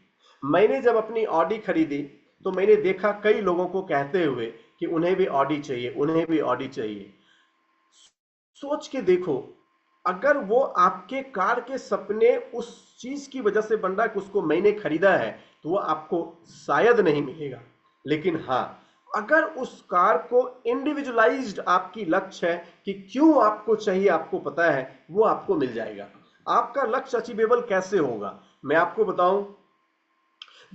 मैंने जब अपनी ऑडी खरीदी, तो मैंने देखा कई लोगों को कहते हुए कि उन्हें भी ऑडी चाहिए, उन्हें भी ऑडी चाहिए। सोच के देखो, अगर वो आपके कार के सपने उस चीज की वजह से बन रहा है कि उसको मैंने खरीदा है, तो वो आपको शायद नहीं मिलेगा। लेकिन हाँ, अगर उस कार को इंडिविजुअलाइज्ड आपकी लक्ष्य है कि क्यों आपको चाहिए, आपको पता है, वो आपको मिल जाएगा। आपका लक्ष्य अचीवेबल कैसे होगा, मैं आपको बताऊं।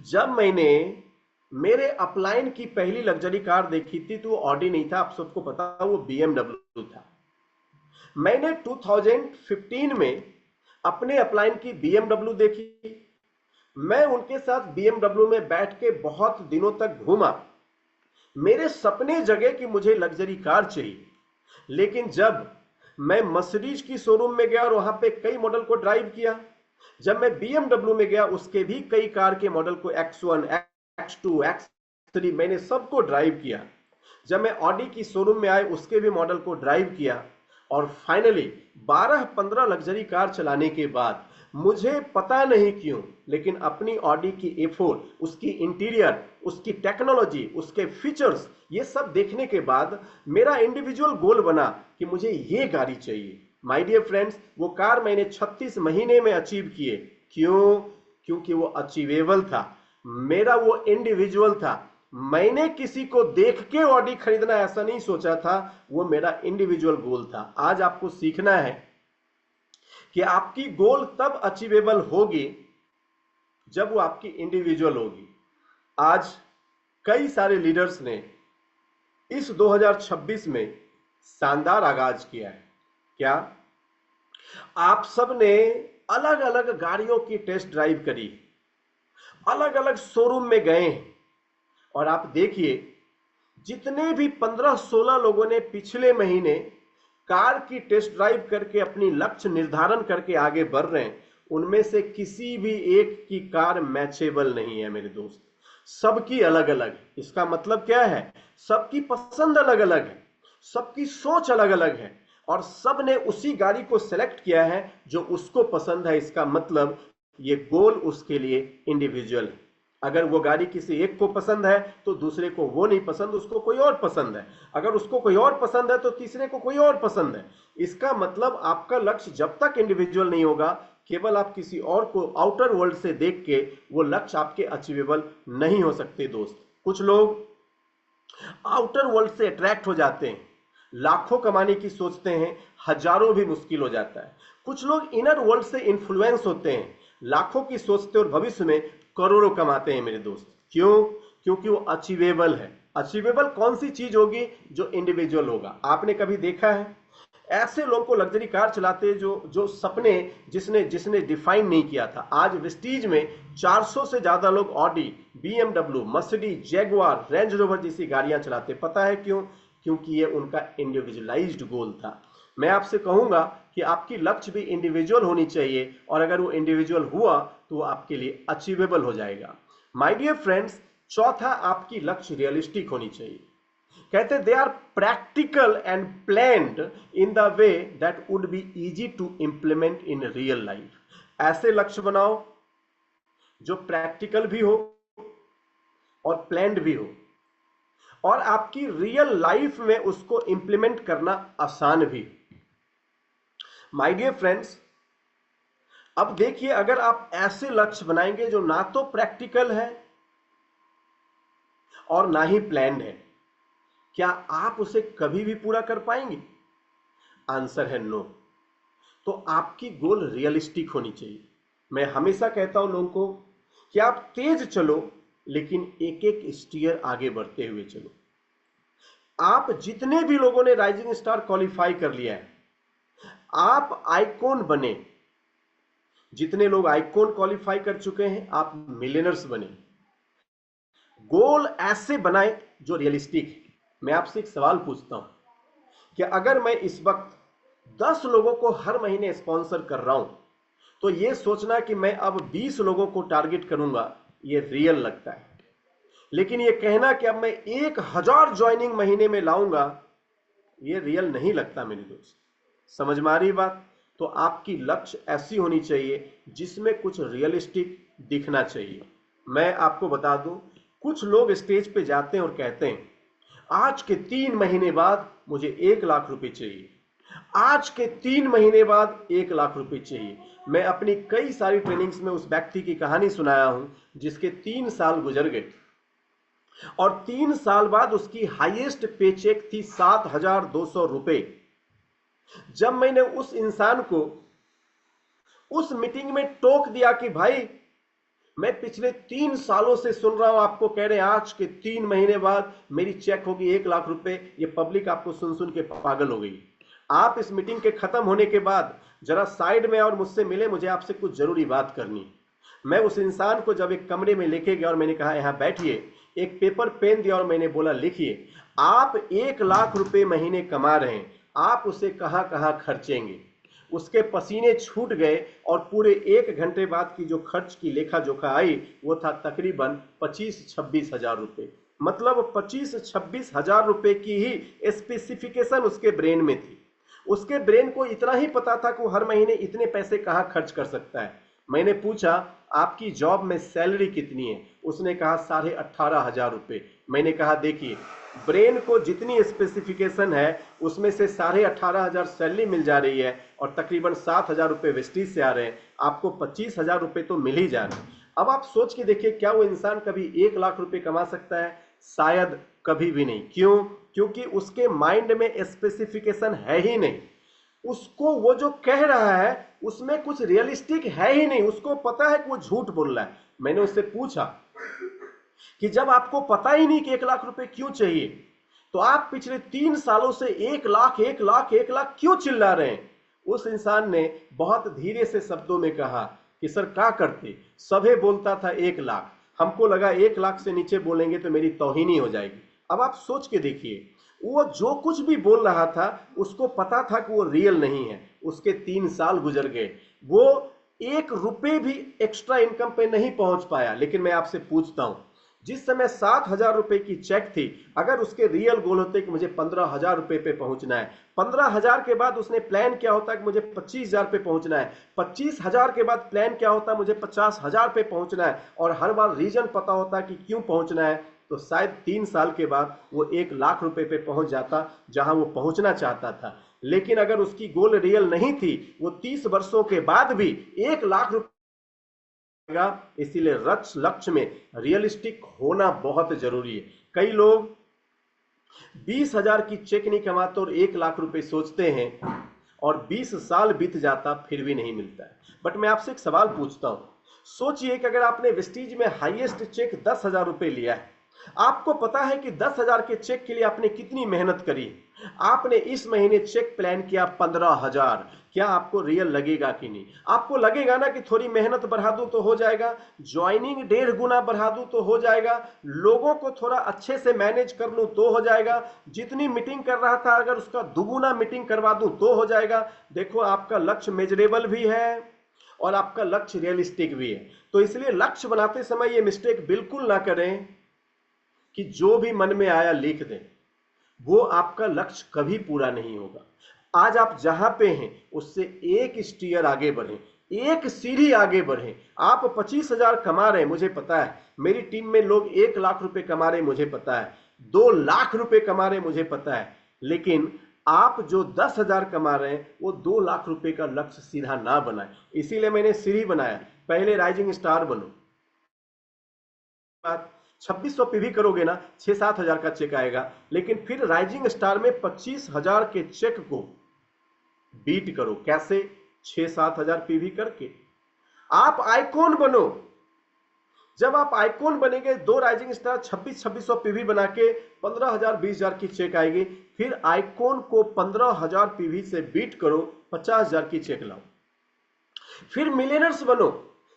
जब मैंने मेरे अपलाइन की पहली लग्जरी कार देखी थी, तो वो ऑडी नहीं था, आप सबको पता, वो बीएमडब्ल्यू था। मैंने 2015 में अपने अपलाइन की बीएमडब्ल्यू देखी। मैं उनके साथ बीएमडब्ल्यू में बैठ के बहुत दिनों तक घूमा। मेरे सपने जगे कि मुझे लग्जरी कार चाहिए। लेकिन जब मैं मर्सिडीज की शोरूम में गया और वहां पे कई मॉडल को ड्राइव किया, जब मैं बीएमडब्ल्यू में गया, उसके भी कई कार के मॉडल को X1, X2, X3 मैंने सबको ड्राइव किया। जब मैं ऑडी की शोरूम में आए, उसके भी मॉडल को ड्राइव किया। और फाइनली 12-15 लग्जरी कार चलाने के बाद मुझे पता नहीं क्यों, लेकिन अपनी ऑडी की A4, उसकी इंटीरियर, उसकी टेक्नोलॉजी, उसके फीचर्स, ये सब देखने के बाद मेरा इंडिविजुअल गोल बना कि मुझे ये गाड़ी चाहिए। माय डियर फ्रेंड्स, वो कार मैंने 36 महीने में अचीव किए। क्यों? क्योंकि वो अचीवेबल था, मेरा वो इंडिविजुअल था। मैंने किसी को देख के ऑडी खरीदना ऐसा नहीं सोचा था, वो मेरा इंडिविजुअल गोल था। आज आपको सीखना है कि आपकी गोल तब अचीवेबल होगी जब वो आपकी इंडिविजुअल होगी। आज कई सारे लीडर्स ने इस 2026 में शानदार आगाज किया है। क्या आप सब ने अलग अलग गाड़ियों की टेस्ट ड्राइव करी, अलग अलग शोरूम में गए हैं, और आप देखिए, जितने भी 15-16 लोगों ने पिछले महीने कार की टेस्ट ड्राइव करके अपनी लक्ष्य निर्धारण करके आगे बढ़ रहे हैं, उनमें से किसी भी एक की कार मैचेबल नहीं है मेरे दोस्त। सबकी अलग अलग है। इसका मतलब क्या है? सबकी पसंद अलग अलग है, सबकी सोच अलग अलग है, और सब ने उसी गाड़ी को सेलेक्ट किया है जो उसको पसंद है। इसका मतलब ये गोल उसके लिए इंडिविजुअल है। अगर वो गाड़ी किसी एक को पसंद है तो दूसरे को वो नहीं पसंद, उसको कोई और पसंद है। अगर उसको कोई और पसंद है तो तीसरे को कोई और पसंद है। इसका मतलब आपका लक्ष्य जब तक इंडिविजुअल नहीं होगा, केवल आप किसी और को आउटर वर्ल्ड से देख के, वो लक्ष्य आपके अचीवेबल नहीं हो सकते दोस्त। कुछ लोग आउटर वर्ल्ड से अट्रैक्ट हो जाते हैं, लाखों कमाने की सोचते हैं, हजारों भी मुश्किल हो जाता है। कुछ लोग इनर वर्ल्ड से इन्फ्लुएंस होते हैं, लाखों की सोचते और भविष्य में करोड़ों कमाते हैं मेरे दोस्त। क्यों? क्योंकि वो अचीवेबल है। अचीवेबल कौन सी चीज होगी? जो इंडिविजुअल होगा। आपने कभी देखा है ऐसे लोगों को लग्जरी कार चलाते जो सपने जिसने जिसने डिफाइन नहीं किया था? आज वेस्टीज में 400 से ज्यादा लोग Audi, BMW, Mercedes, Jaguar, range rover जैसी गाड़ियां चलाते। पता है क्यों? क्योंकि ये उनका इंडिविजुअलाइज्ड गोल था। मैं आपसे कहूंगा कि आपकी लक्ष्य भी इंडिविजुअल होनी चाहिए, और अगर वो इंडिविजुअल हुआ तो वो आपके लिए अचीवेबल हो जाएगा। माय डियर फ्रेंड्स, चौथा, आपकी लक्ष्य रियलिस्टिक होनी चाहिए। कहते they are practical and planned in the way that would be easy to implement in real life. ऐसे लक्ष्य बनाओ जो प्रैक्टिकल भी हो और प्लान्ड भी हो, और आपकी रियल लाइफ में उसको इंप्लीमेंट करना आसान भी। माय डियर फ्रेंड्स, अब देखिए, अगर आप ऐसे लक्ष्य बनाएंगे जो ना तो प्रैक्टिकल है और ना ही प्लान्ड है, क्या आप उसे कभी भी पूरा कर पाएंगे? आंसर है नो। तो आपकी गोल रियलिस्टिक होनी चाहिए। मैं हमेशा कहता हूं लोगों को कि आप तेज चलो, लेकिन एक एक स्टीयर आगे बढ़ते हुए चलो। आप जितने भी लोगों ने राइजिंग स्टार क्वालिफाई कर लिया है, आप आइकॉन बने। जितने लोग आइकॉन क्वालिफाई कर चुके हैं, आप मिलियनर्स बने। गोल ऐसे बनाए जो रियलिस्टिक है। मैं आपसे एक सवाल पूछता हूं कि अगर मैं इस वक्त 10 लोगों को हर महीने स्पॉन्सर कर रहा हूं, तो यह सोचना कि मैं अब 20 लोगों को टारगेट करूंगा, यह रियल लगता है। लेकिन यह कहना कि अब मैं 1000 ज्वाइनिंग महीने में लाऊंगा, यह रियल नहीं लगता मेरे दोस्त। समझ में आ रही बात? तो आपकी लक्ष्य ऐसी होनी चाहिए जिसमें कुछ रियलिस्टिक दिखना चाहिए। मैं आपको बता दूं, कुछ लोग स्टेज पे जाते हैं और कहते हैं आज के 3 महीने बाद मुझे 1 लाख रुपए चाहिए, आज के 3 महीने बाद 1 लाख रुपए चाहिए। मैं अपनी कई सारी ट्रेनिंग्स में उस व्यक्ति की कहानी सुनाया हूं जिसके 3 साल गुजर गए और 3 साल बाद उसकी हाईएस्ट पेचेक थी 7,200 रुपए। जब मैंने उस इंसान को उस मीटिंग में टोक दिया कि भाई मैं पिछले 3 सालों से सुन रहा हूं, आपको कह रहे हैं आज के 3 महीने बाद मेरी चेक होगी 1 लाख रुपए, ये पब्लिक आपको सुन सुन के पागल हो गई। आप इस मीटिंग के खत्म होने के बाद जरा साइड में और मुझसे मिले, मुझे आपसे कुछ जरूरी बात करनी। मैं उस इंसान को जब एक कमरे में लेके गया और मैंने कहा यहां बैठिए, एक पेपर पेन दिया और मैंने बोला लिखिए, आप 1 लाख रुपए महीने कमा रहे हैं, आप उसे कहां कहां खर्चेंगे। उसके पसीने छूट गए और पूरे 1 घंटे बाद की जो खर्च की लेखा जोखा आई वो था तकरीबन 25-26 हजार रुपए। मतलब 25-26 हजार रुपए की ही स्पेसिफिकेशन उसके ब्रेन में थी। उसके ब्रेन को इतना ही पता था कि वो हर महीने इतने पैसे कहां खर्च कर सकता है। मैंने पूछा आपकी जॉब में सैलरी कितनी है? उसने कहा 18,500 रुपए। मैंने कहा देखिए, ब्रेन को जितनी स्पेसिफिकेशन है उसमें से 18,500 सैलरी मिल जा रही है और तकरीबन 7,000 रुपए वेस्टीज से आ रहे हैं, आपको 25,000 रुपए तो मिल ही जा रहे हैं। अब आप सोच के देखिए, क्या वो इंसान कभी 1 लाख रुपए कमा सकता है? शायद कभी भी नहीं। क्यों? क्योंकि उसके माइंड में स्पेसिफिकेशन है ही नहीं। उसको वो जो कह रहा है उसमें कुछ रियलिस्टिक है ही नहीं। उसको पता है कि वो झूठ बोल रहा है। मैंने उससे पूछा कि जब आपको पता ही नहीं कि 1 लाख रुपए क्यों चाहिए, तो आप पिछले 3 सालों से 1 लाख 1 लाख 1 लाख क्यों चिल्ला रहे हैं? उस इंसान ने बहुत धीरे से शब्दों में कहा कि सर क्या करते, सभे बोलता था 1 लाख, हमको लगा 1 लाख से नीचे बोलेंगे तो मेरी तौहीनी हो जाएगी। अब आप सोच के देखिए, वो जो कुछ भी बोल रहा था उसको पता था कि वो रियल नहीं है। उसके 3 साल गुजर गए, वो 1 रुपए भी एक्स्ट्रा इनकम पे नहीं पहुंच पाया। लेकिन मैं आपसे पूछता हूं, जिस समय 7,000 रुपए की चेक थी, अगर उसके रियल गोल होते कि मुझे 15,000 रुपए पे पहुंचना है, 15,000 के बाद उसने प्लान क्या होता कि मुझे 25,000 पे पहुंचना है, 25,000 के बाद प्लान क्या होता मुझे 50,000 पे पहुंचना है, और हर बार रीजन पता होता कि क्यों पहुंचना है, तो शायद 3 साल के बाद वो 1 लाख रुपए पे पहुंच जाता जहां वो पहुंचना चाहता था। लेकिन अगर उसकी गोल रियल नहीं थी, वो 30 वर्षों के बाद भी 1 लाख रुपए, इसीलिए लक्ष्य में रियलिस्टिक होना बहुत जरूरी है। कई लोग 20,000 की चेक नहीं कमाते और 1 लाख रुपए सोचते हैं और 20 साल बीत जाता फिर भी नहीं मिलता है। बट मैं आपसे एक सवाल पूछता हूं, सोचिए कि अगर आपने वेस्टीज में हाईएस्ट चेक 10,000 रुपए लिया है, आपको पता है कि 10,000 के चेक के लिए आपने कितनी मेहनत करी, आपने इस महीने चेक प्लान किया 15,000, क्या आपको रियल लगेगा कि नहीं? आपको लगेगा ना कि थोड़ी मेहनत बढ़ा दूं तो हो जाएगा, ज्वाइनिंग 1.5 गुना बढ़ा दूं तो हो जाएगा, लोगों को थोड़ा अच्छे से मैनेज कर लूं तो हो जाएगा, जितनी मीटिंग कर रहा था अगर उसका दुगुना मीटिंग करवा दूं तो हो जाएगा। देखो, आपका लक्ष्य मेजरेबल भी है और आपका लक्ष्य रियलिस्टिक भी है। तो इसलिए लक्ष्य बनाते समय ये मिस्टेक बिल्कुल ना करें कि जो भी मन में आया लिख दें, वो आपका लक्ष्य कभी पूरा नहीं होगा। आज आप जहां पे हैं उससे एक स्टीयर आगे बढ़ें, एक सीढ़ी आगे बढ़ें। आप 25,000 कमा रहे हैं, मुझे पता है, मेरी टीम में लोग 1 लाख रुपए कमा रहे हैं, मुझे पता है, 2 लाख रुपए कमा रहे हैं, मुझे पता है। लेकिन आप जो 10,000 कमा रहे हैं वो 2 लाख रुपए का लक्ष्य सीधा ना बनाए। इसीलिए मैंने सीढ़ी बनाया, पहले राइजिंग स्टार बनो, 2600 पीवी करोगे ना, 6-7 हजार का चेक आएगा, लेकिन फिर राइजिंग स्टार में 25,000 के चेक को बीट करो। कैसे? 6-7 हजार पीवी करके आप आइकॉन बनो। जब आप आइकॉन बनेंगे, 2 राइजिंग स्टार 2600 पीवी बना के 15,000 20,000 की चेक आएगी। फिर आइकॉन को 15,000 पीवी से बीट करो, 50,000 की चेक लाओ। फिर मिलियनर्स बनो।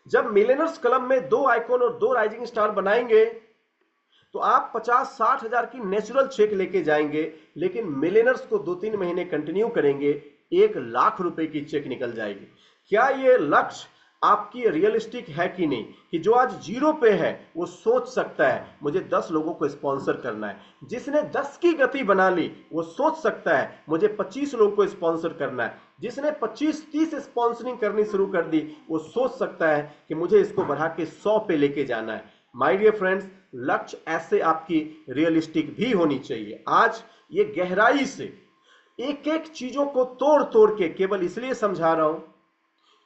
जब मिलियनर्स क्लब में 2 आइकॉन और 2 राइजिंग स्टार बनाएंगे तो आप 50-60 हजार की नेचुरल चेक लेके जाएंगे। लेकिन मिलियनर्स को 2-3 महीने कंटिन्यू करेंगे, 1 लाख रुपए की चेक निकल जाएगी। क्या ये लक्ष्य आपकी रियलिस्टिक है कि नहीं? कि जो आज 0 पे है वो सोच सकता है मुझे 10 लोगों को स्पॉन्सर करना है, जिसने 10 की गति बना ली वो सोच सकता है मुझे 25 लोगों को स्पॉन्सर करना है, जिसने 25-30 स्पॉन्सरिंग करनी शुरू कर दी वो सोच सकता है कि मुझे इसको बढ़ा के 100 पे लेके जाना है। माय डियर फ्रेंड्स, लक्ष्य ऐसे आपकी रियलिस्टिक भी होनी चाहिए। आज ये गहराई से एक एक चीजों को तोड़ तोड़ के केवल इसलिए समझा रहा हूं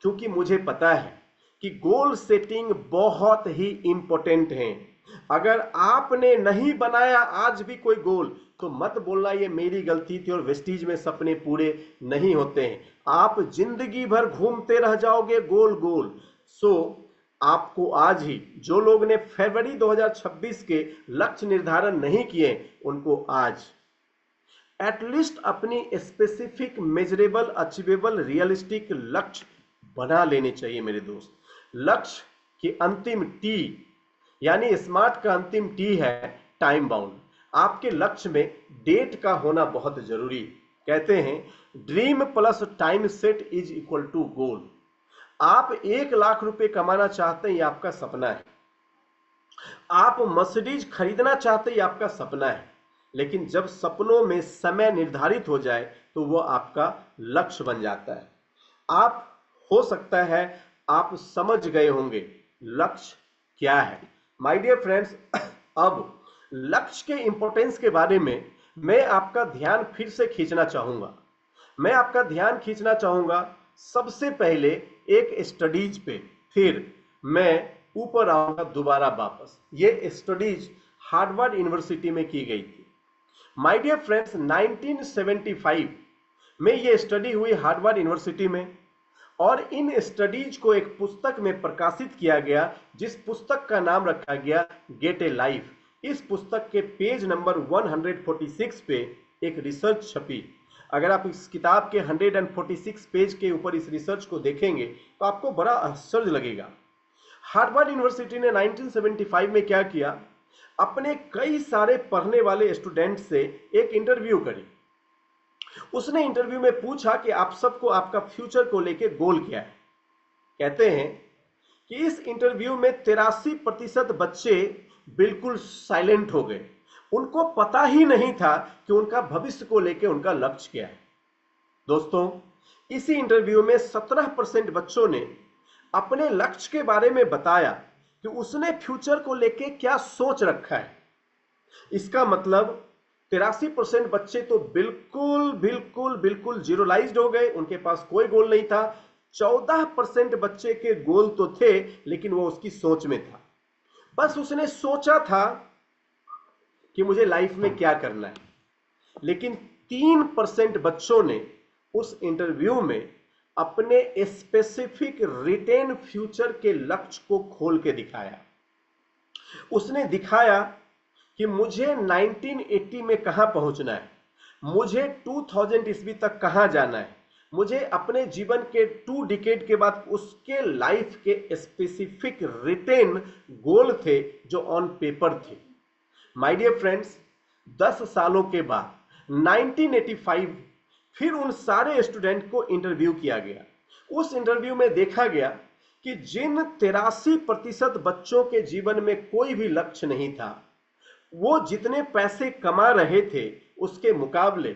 क्योंकि मुझे पता है कि गोल सेटिंग बहुत ही इंपॉर्टेंट है। अगर आपने नहीं बनाया आज भी कोई गोल तो मत बोलना ये मेरी गलती थी और वेस्टीज में सपने पूरे नहीं होते हैं। आप जिंदगी भर घूमते रह जाओगे गोल गोल। सो आपको आज ही, जो लोग ने फरवरी 2026 के लक्ष्य निर्धारण नहीं किए उनको आज एटलीस्ट अपनी स्पेसिफिक, मेजरेबल, अचीवेबल, रियलिस्टिक लक्ष्य बना लेने चाहिए मेरे दोस्त। लक्ष्य की अंतिम टी यानी स्मार्ट का अंतिम टी है टाइम बाउंड। आपके लक्ष्य में डेट का होना बहुत जरूरी। कहते हैं dream plus time set is equal to goal. आप 1 लाख रुपए कमाना चाहते हैं, ये आपका सपना है। आप मर्सिडीज खरीदना चाहते हैं, ये आपका सपना है। लेकिन जब सपनों में समय निर्धारित हो जाए तो वो आपका लक्ष्य बन जाता है। आप, हो सकता है आप समझ गए होंगे लक्ष्य क्या है। माय डियर फ्रेंड्स, अब लक्ष्य के इंपॉर्टेंस के बारे में मैं आपका ध्यान फिर से खींचना चाहूंगा। मैं आपका ध्यान खींचना चाहूंगा सबसे पहले एक स्टडीज पे, फिर मैं ऊपर आऊंगा दोबारा वापस। ये स्टडीज हार्वर्ड यूनिवर्सिटी में की गई थी। माय डियर फ्रेंड्स, 1975 में ये स्टडी हुई हार्वर्ड यूनिवर्सिटी में, और इन स्टडीज को एक पुस्तक में प्रकाशित किया गया जिस पुस्तक का नाम रखा गया गेट ए लाइफ। इस पुस्तक के पेज नंबर 146 पे एक रिसर्च छपी। अगर आप इस किताब के 146 पेज के ऊपर इस रिसर्च को देखेंगे तो आपको बड़ा आश्चर्य लगेगा। हार्वर्ड यूनिवर्सिटी ने 1975 में क्या किया, अपने कई सारे पढ़ने वाले स्टूडेंट से एक इंटरव्यू करी। उसने इंटरव्यू में पूछा कि आप सबको आपका फ्यूचर को लेके गोल क्या है। कहते हैं कि इस इंटरव्यू में 83% बच्चे बिल्कुल साइलेंट हो गए। उनको पता ही नहीं था कि उनका भविष्य को लेके उनका लक्ष्य क्या है। दोस्तों, इसी इंटरव्यू में 17% बच्चों ने अपने लक्ष्य के बारे में बताया कि उसने फ्यूचर को लेके क्या सोच रखा है। इसका मतलब 83% बच्चे तो बिल्कुल बिल्कुल बिल्कुल जीरोलाइज्ड हो गए, उनके पास कोई गोल नहीं था। 14% बच्चे के गोल तो थे लेकिन वो उसकी सोच में था। बस उसने सोचा था कि मुझे लाइफ में क्या करना है। लेकिन 3% बच्चों ने उस इंटरव्यू में अपने स्पेसिफिक रिटेन फ्यूचर के लक्ष्य को खोल के दिखाया। उसने दिखाया कि मुझे 1980 में कहां पहुंचना है, मुझे 2000 ईस्वी तक कहां जाना है, मुझे अपने जीवन के 2 डिकेड के बाद उसके लाइफ के स्पेसिफिक रिटेन गोल थे जो ऑन पेपर थे। माय डियर फ्रेंड्स, 10 सालों के बाद 1985 फिर उन सारे स्टूडेंट को इंटरव्यू किया गया। उस इंटरव्यू में देखा गया कि जिन 83% बच्चों के जीवन में कोई भी लक्ष्य नहीं था, वो जितने पैसे कमा रहे थे उसके मुकाबले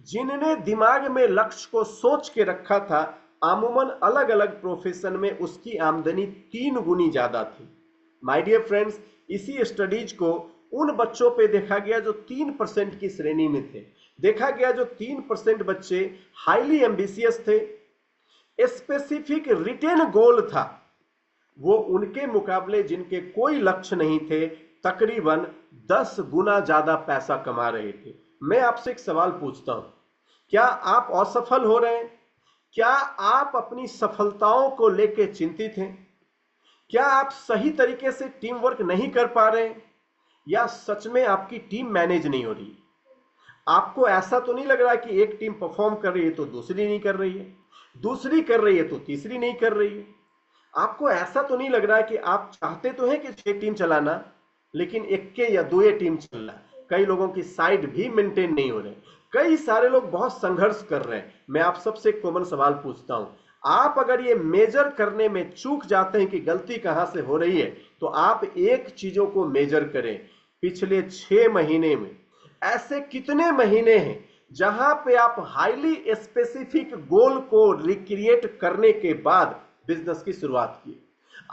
जिनने दिमाग में लक्ष्य को सोच के रखा था, अमूमन अलग अलग प्रोफेशन में उसकी आमदनी 3 गुनी ज्यादा थी। माय डियर फ्रेंड्स, इसी स्टडीज को उन बच्चों पे देखा गया जो 3% की श्रेणी में थे। देखा गया जो 3% बच्चे हाईली एम्बिशियस थे, स्पेसिफिक रिटेन गोल था, वो उनके मुकाबले जिनके कोई लक्ष्य नहीं थे तकरीबन 10 गुना ज्यादा पैसा कमा रहे थे। मैं आपसे एक सवाल पूछता हूं, क्या आप असफल हो रहे हैं? क्या आप अपनी सफलताओं को लेकर चिंतित हैं? क्या आप सही तरीके से टीम वर्क नहीं कर पा रहे हैं, या सच में आपकी टीम मैनेज नहीं हो रही? आपको ऐसा तो नहीं लग रहा कि एक टीम परफॉर्म कर रही है तो दूसरी नहीं कर रही है, दूसरी कर रही है तो तीसरी नहीं कर रही है? आपको ऐसा तो नहीं लग रहा है कि आप चाहते तो हैं कि 6 टीम चलाना, लेकिन 1 या 2 टीम चल रहा है? कई लोगों की साइड भी मेंटेन नहीं हो रहे, कई सारे लोग बहुत संघर्ष कर रहे हैं। मैं आप सबसे एक कॉमन सवाल पूछता हूं, आप अगर ये मेजर करने में चूक जाते हैं कि गलती कहां से हो रही है, तो आप एक चीजों को मेजर करें, पिछले 6 महीने में ऐसे कितने महीने हैं जहां पे आप हाईली स्पेसिफिक गोल को रिक्रिएट करने के बाद बिजनेस की शुरुआत की?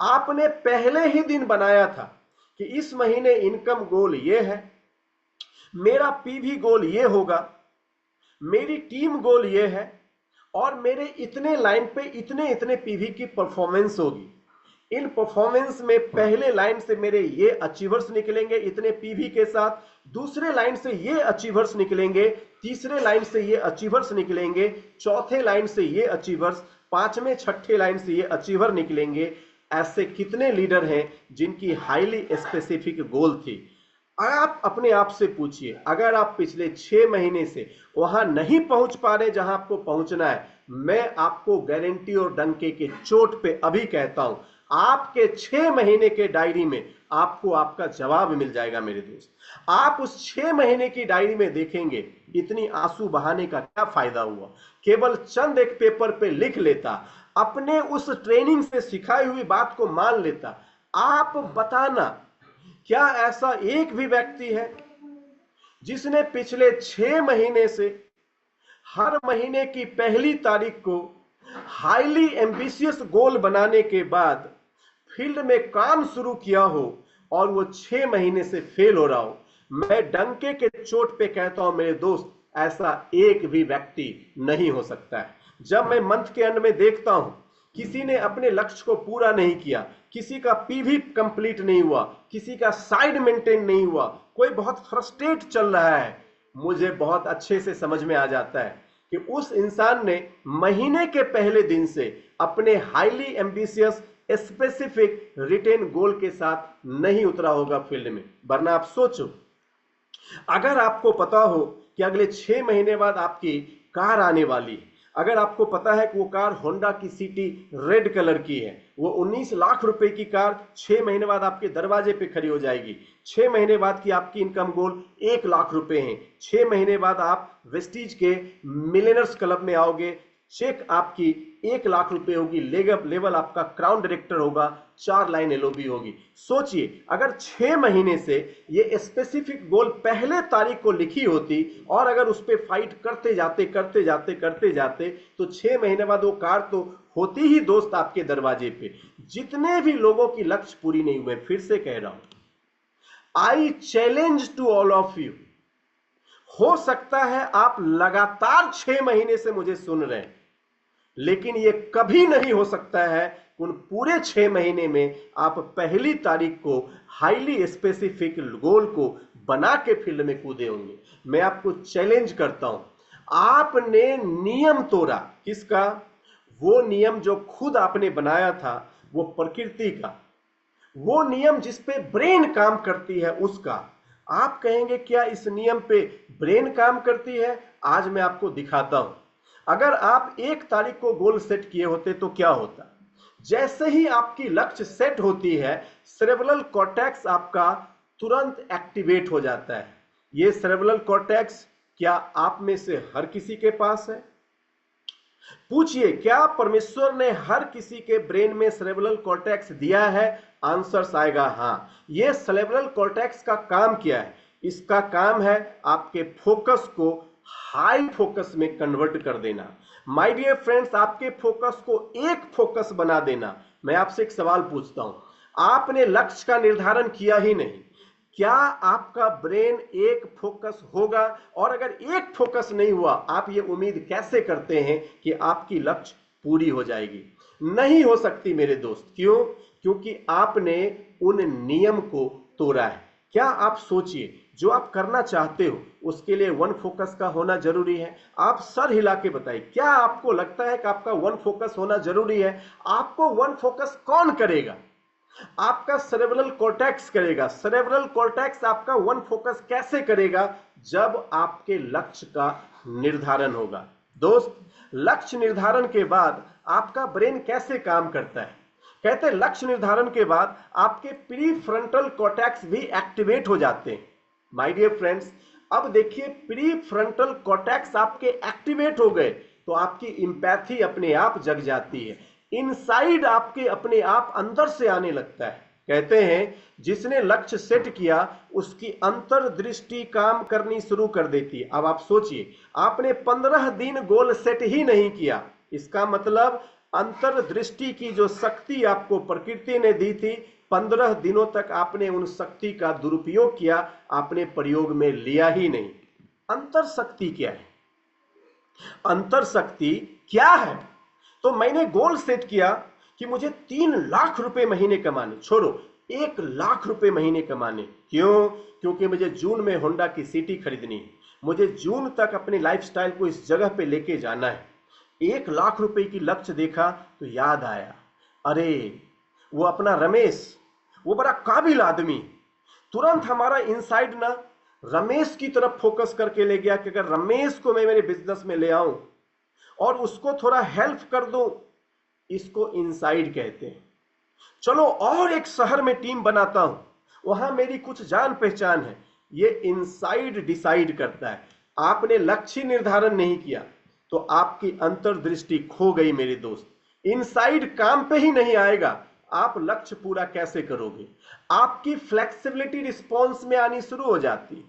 आपने पहले ही दिन बनाया था कि इस महीने इनकम गोल ये है, मेरा पीवी गोल ये होगा, मेरी टीम गोल ये है, और मेरे इतने लाइन पे इतने इतने पीवी की परफॉर्मेंस होगी। इन परफॉर्मेंस में पहले लाइन से मेरे ये अचीवर्स निकलेंगे इतने पीवी के साथ, दूसरे लाइन से ये अचीवर्स निकलेंगे, तीसरे लाइन से ये अचीवर्स निकलेंगे, चौथे लाइन से ये अचीवर्स, पांचवें छठे लाइन से ये अचीवर निकलेंगे। ऐसे कितने लीडर हैं जिनकी हाईली स्पेसिफिक गोल थी। आप अपने आप से पूछिए, अगर आप पिछले 6 महीने से वहां नहीं पहुंच पा रहे जहां आपको पहुंचना है, मैं आपको गारंटी और डंके के चोट पे अभी कहता हूं, आपके 6 महीने के डायरी में आपको आपका जवाब मिल जाएगा मेरे दोस्त। आप उस 6 महीने की डायरी में देखेंगे इतनी आंसू बहाने का क्या फायदा हुआ। केवल चंद एक पेपर पे लिख लेता, अपने उस ट्रेनिंग से सिखाई हुई बात को मान लेता। आप बताना, क्या ऐसा एक भी व्यक्ति है जिसने पिछले 6 महीने से हर महीने की पहली तारीख को हाईली एम्बिशियस गोल बनाने के बाद फील्ड में काम शुरू किया हो और वो 6 महीने से फेल हो रहा हो? मैं डंके के चोट पे कहता हूं मेरे दोस्त, ऐसा एक भी व्यक्ति नहीं हो सकता है। जब मैं मंथ के एंड में देखता हूं किसी ने अपने लक्ष्य को पूरा नहीं किया, किसी का पीवी कंप्लीट नहीं हुआ, किसी का साइड मेंटेन नहीं हुआ, कोई बहुत फ्रस्ट्रेट चल रहा है, मुझे बहुत अच्छे से समझ में आ जाता है कि उस इंसान ने महीने के पहले दिन से अपने हाईली एम्बिशियस स्पेसिफिक रिटेन गोल के साथ नहीं उतरा होगा फील्ड में। वरना आप सोचो, अगर आपको पता हो कि अगले 6 महीने बाद आपकी कार आने वाली है, अगर आपको पता है कि वो कार होंडा की सिटी रेड कलर की है, वो 19 लाख रुपए की कार 6 महीने बाद आपके दरवाजे पे खड़ी हो जाएगी, 6 महीने बाद की आपकी इनकम गोल 1 लाख रुपए है, 6 महीने बाद आप वेस्टीज के मिलियनर्स क्लब में आओगे, चेक आपकी 1 लाख रुपए होगी, लेवल आपका क्राउन डायरेक्टर होगा, 4 लाइन एलओबी होगी। सोचिए, अगर 6 महीने से ये स्पेसिफिक गोल पहले तारीख को लिखी होती और अगर उस पर फाइट करते जाते तो 6 महीने बाद वो कार तो होती ही दोस्त आपके दरवाजे पे। जितने भी लोगों की लक्ष्य पूरी नहीं हुए, फिर से कह रहा हूं, I challenge to all of you, हो सकता है आप लगातार 6 महीने से मुझे सुन रहे हैं, लेकिन यह कभी नहीं हो सकता है उन पूरे 6 महीने में आप पहली तारीख को हाईली स्पेसिफिक गोल को बना के फील्ड में कूदे होंगे। मैं आपको चैलेंज करता हूं, आपने नियम तोड़ा। किसका? वो नियम जो खुद आपने बनाया था, वो प्रकृति का, वो नियम जिस पे ब्रेन काम करती है उसका। आप कहेंगे क्या इस नियम पे ब्रेन काम करती है? आज मैं आपको दिखाता हूं। अगर आप 1 तारीख को गोल सेट किए होते तो क्या होता? जैसे ही आपकी लक्ष्य सेट होती है, सेरेब्रल कॉर्टेक्स आपका तुरंत एक्टिवेट हो जाता है। ये सेरेब्रल कॉर्टेक्स क्या आप में से हर किसी के पास है? पूछिए, क्या परमेश्वर ने हर किसी के ब्रेन में सेरेब्रल कॉर्टेक्स दिया है? आंसर आएगा हां। ये सेरेब्रल कॉर्टेक्स का काम क्या है? इसका काम है आपके फोकस को हाई फोकस में कन्वर्ट कर देना। माय डियर फ्रेंड्स, आपके फोकस को एक फोकस बना देना। मैं आपसे एक सवाल पूछता हूं, आपने लक्ष्य का निर्धारण किया ही नहीं, क्या आपका ब्रेन एक फोकस होगा? और अगर एक फोकस नहीं हुआ, आप ये उम्मीद कैसे करते हैं कि आपकी लक्ष्य पूरी हो जाएगी? नहीं हो सकती मेरे दोस्त। क्यों? क्योंकि आपने उन नियम को तोड़ा है। क्या आप सोचिए, जो आप करना चाहते हो उसके लिए 1 फोकस का होना जरूरी है? आप सर हिला के बताइए, क्या आपको लगता है कि आपका 1 फोकस होना जरूरी है? आपको 1 फोकस कौन करेगा? आपका सेरेब्रल कॉर्टेक्स करेगा। सेरेब्रल कॉर्टेक्स आपका 1 फोकस कैसे करेगा? जब आपके लक्ष्य का निर्धारण होगा। दोस्त, लक्ष्य निर्धारण के बाद आपका ब्रेन कैसे काम करता है? कहते हैं लक्ष्य निर्धारण के बाद आपके प्री फ्रंटल कॉर्टेक्स भी एक्टिवेट हो जाते हैं। माय डियर फ्रेंड्स, अब देखिए, प्री फ्रंटल कॉर्टेक्स आपके एक्टिवेट हो गए तो आपकी एम्पैथी अपने आप जग जाती है। इनसाइड आपके अपने आप अंदर से आने लगता है। कहते हैं जिसने लक्ष्य सेट किया उसकी अंतर्दृष्टि काम करनी शुरू कर देती है। अब आप सोचिए, आपने 15 दिन गोल सेट ही नहीं किया, इसका मतलब अंतर्दृष्टि की जो शक्ति आपको प्रकृति ने दी थी 15 दिनों तक आपने उन शक्ति का दुरुपयोग किया, आपने प्रयोग में लिया ही नहीं। अंतर शक्ति क्या है? अंतर शक्ति क्या है? तो मैंने गोल सेट किया कि मुझे 3 लाख रुपए महीने कमाने, छोड़ो 1 लाख रुपए महीने कमाने। क्यों? क्योंकि मुझे जून में होंडा की सिटी खरीदनी है, मुझे जून तक अपने लाइफस्टाइल को इस जगह पे लेके जाना है। 1 लाख रुपए की लक्ष्य देखा तो याद आया, अरे वो अपना रमेश, वो बड़ा काबिल आदमी, तुरंत हमारा इनसाइड ना रमेश की तरफ फोकस करके ले गया कि अगर रमेश को मैं मेरे बिजनेस में ले आऊं और उसको थोड़ा हेल्प कर दूं, इसको इनसाइड कहते हैं। चलो और एक शहर में टीम बनाता हूं, वहां मेरी कुछ जान पहचान है। ये इनसाइड डिसाइड करता है। आपने लक्ष्य निर्धारण नहीं किया तो आपकी अंतर्दृष्टि खो गई मेरे दोस्त। इनसाइड काम पे ही नहीं आएगा, आप लक्ष्य पूरा कैसे करोगे? आपकी फ्लेक्सिबिलिटी रिस्पॉन्स में आनी शुरू हो जाती है।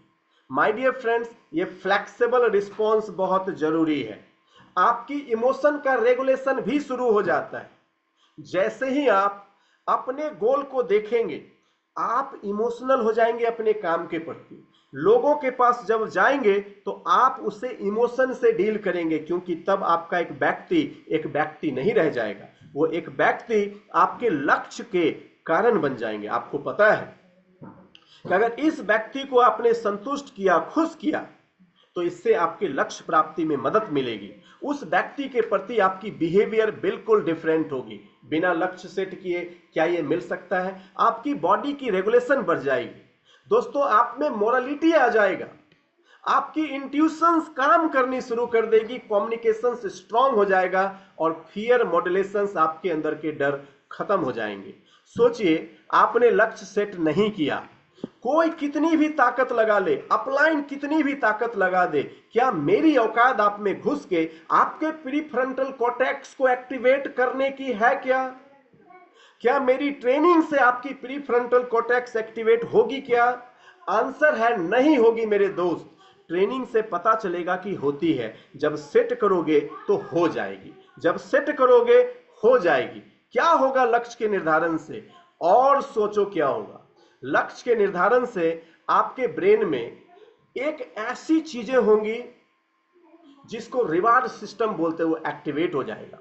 माय डियर फ्रेंड्स, ये फ्लेक्सिबल रिस्पॉन्स बहुत जरूरी है। आपकी इमोशन का रेगुलेशन भी शुरू हो जाता है। जैसे ही आप अपने गोल को देखेंगे, आप इमोशनल हो जाएंगे अपने काम के प्रति। लोगों के पास जब जाएंगे तो आप उसे इमोशन से डील करेंगे, क्योंकि तब आपका एक व्यक्ति नहीं रह जाएगा, वो एक व्यक्ति आपके लक्ष्य के कारण बन जाएंगे। आपको पता है कि अगर इस व्यक्ति को आपने संतुष्ट किया, खुश किया, तो इससे आपके लक्ष्य प्राप्ति में मदद मिलेगी। उस व्यक्ति के प्रति आपकी बिहेवियर बिल्कुल डिफरेंट होगी। बिना लक्ष्य सेट किए क्या ये मिल सकता है? आपकी बॉडी की रेगुलेशन बढ़ जाएगी दोस्तों, आप में मोरालिटी आ जाएगा, आपकी इंट्यूशंस काम करनी शुरू कर देगी, कम्युनिकेशन स्ट्रांग हो जाएगा और फियर मॉड्यूलेशंस, आपके अंदर के डर खत्म हो जाएंगे। सोचिए, आपने लक्ष्य सेट नहीं किया, कोई कितनी भी ताकत लगा ले, अपलाइन कितनी भी ताकत लगा दे, क्या मेरी औकात आप में घुस के आपके प्रीफ्रंटल कॉर्टेक्स को एक्टिवेट करने की है? क्या मेरी ट्रेनिंग से आपकी प्रीफ्रंटल कॉर्टेक्स एक्टिवेट होगी क्या? आंसर है नहीं होगी मेरे दोस्त। ट्रेनिंग से पता चलेगा कि होती है। जब सेट करोगे तो हो जाएगी, जब सेट करोगे हो जाएगी। क्या होगा लक्ष्य के निर्धारण से? और सोचो क्या होगा लक्ष्य के निर्धारण से? आपके ब्रेन में एक ऐसी चीजें होंगी जिसको रिवार्ड सिस्टम बोलते हैं, वो एक्टिवेट हो जाएगा।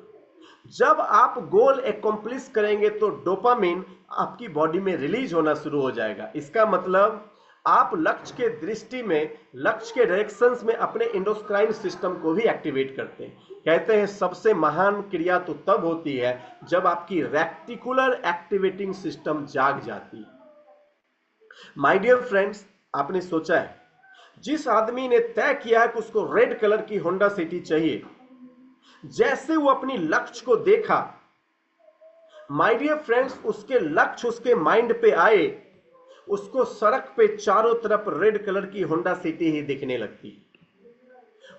जब आप गोल एकम्प्लिश करेंगे तो डोपामिन आपकी बॉडी में रिलीज होना शुरू हो जाएगा। इसका मतलब आप लक्ष्य के दृष्टि में, लक्ष्य के डायरेक्शंस में अपने एंडोक्राइन सिस्टम को भी एक्टिवेट करते हैं। कहते हैं सबसे महान क्रिया तो तब होती है जब आपकी रेक्टिकुलर एक्टिवेटिंग सिस्टम जाग जाती है। माय डियर फ्रेंड्स, आपने सोचा है जिस आदमी ने तय किया है कि उसको रेड कलर की होंडा सिटी चाहिए, जैसे वो अपनी लक्ष्य को देखा, माय डियर फ्रेंड्स, उसके लक्ष्य उसके माइंड पे आए, उसको सड़क पे चारों तरफ रेड कलर की होंडा सिटी ही दिखने लगती।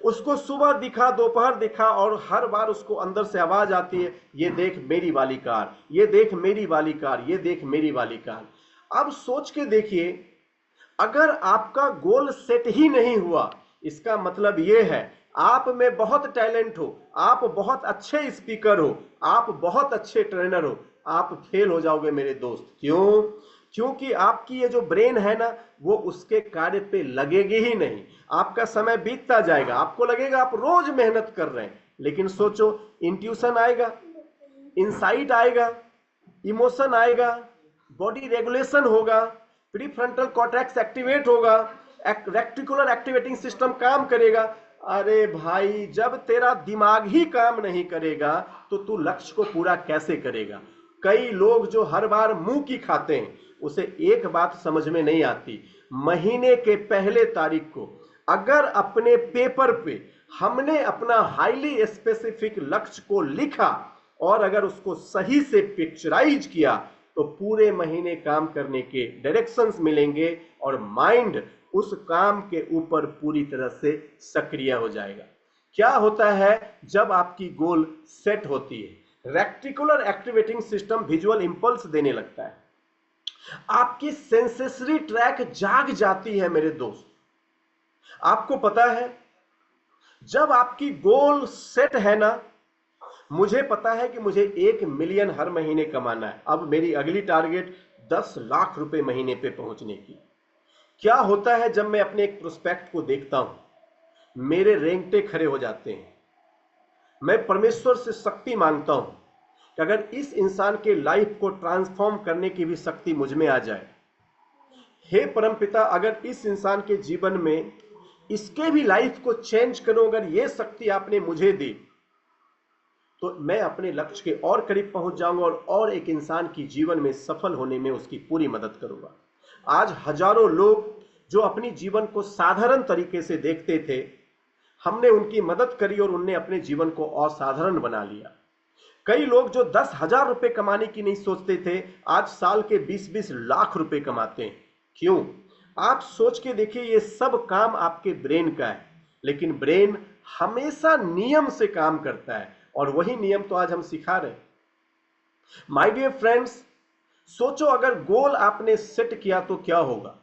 उसको सुबह दिखा, दोपहर दिखा, और हर बार उसको अंदर से आवाज आती है, ये देख मेरी वाली कार, ये देख मेरी वाली कार, ये देख मेरी वाली कार। अब सोच के देखिए, अगर आपका गोल सेट ही नहीं हुआ, इसका मतलब यह है आप में बहुत टैलेंट हो, आप बहुत अच्छे स्पीकर हो, आप बहुत अच्छे ट्रेनर हो, आप फेल हो जाओगे मेरे दोस्त। क्यों? क्योंकि आपकी ये जो ब्रेन है ना, वो उसके कार्य पे लगेगी ही नहीं। आपका समय बीतता जाएगा, आपको लगेगा आप रोज मेहनत कर रहे हैं, लेकिन सोचो, इंट्यूशन आएगा, इंसाइट आएगा, इमोशन आएगा, बॉडी रेगुलेशन होगा, प्रीफ्रंटल कॉर्टेक्स एक्टिवेट होगा, रेक्टिकुलर एक्टिवेटिंग सिस्टम काम करेगा। अरे भाई, जब तेरा दिमाग ही काम नहीं करेगा तो तू लक्ष्य को पूरा कैसे करेगा? कई लोग जो हर बार मुंह की खाते हैं, उसे एक बात समझ में नहीं आती, महीने के पहले तारीख को अगर अपने पेपर पे हमने अपना हाईली स्पेसिफिक लक्ष्य को लिखा और अगर उसको सही से पिक्चराइज किया तो पूरे महीने काम करने के डायरेक्शंस मिलेंगे और माइंड उस काम के ऊपर पूरी तरह से सक्रिय हो जाएगा। क्या होता है जब आपकी गोल सेट होती है? Reticular activating system visual impulse देने लगता है, आपकी सेंसेसरी ट्रैक जाग जाती है मेरे दोस्त। आपको पता है, जब आपकी गोल सेट है ना, मुझे पता है कि मुझे 1 मिलियन हर महीने कमाना है। अब मेरी अगली टारगेट 10 लाख रुपए महीने पे पहुंचने की। क्या होता है जब मैं अपने एक प्रोस्पेक्ट को देखता हूं, मेरे रेंगटे खड़े हो जाते हैं। मैं परमेश्वर से शक्ति मांगता हूं कि अगर इस इंसान के लाइफ को ट्रांसफॉर्म करने की भी शक्ति मुझ में आ जाए। हे परमपिता, अगर इस इंसान के जीवन में इसके भी लाइफ को चेंज करो, अगर ये शक्ति आपने मुझे दी, तो मैं अपने लक्ष्य के और करीब पहुंच जाऊंगा और एक इंसान की जीवन में सफल होने में उसकी पूरी मदद करूंगा। आज हजारों लोग जो अपनी जीवन को साधारण तरीके से देखते थे, हमने उनकी मदद करी और उनने अपने जीवन को असाधारण बना लिया। कई लोग जो 10,000 रुपए कमाने की नहीं सोचते थे, आज साल के 20-20 लाख रुपए कमाते हैं। क्यों? आप सोच के देखिए, ये सब काम आपके ब्रेन का है, लेकिन ब्रेन हमेशा नियम से काम करता है और वही नियम तो आज हम सिखा रहे हैं। माय डियर फ्रेंड्स, सोचो अगर गोल आपने सेट किया तो क्या होगा।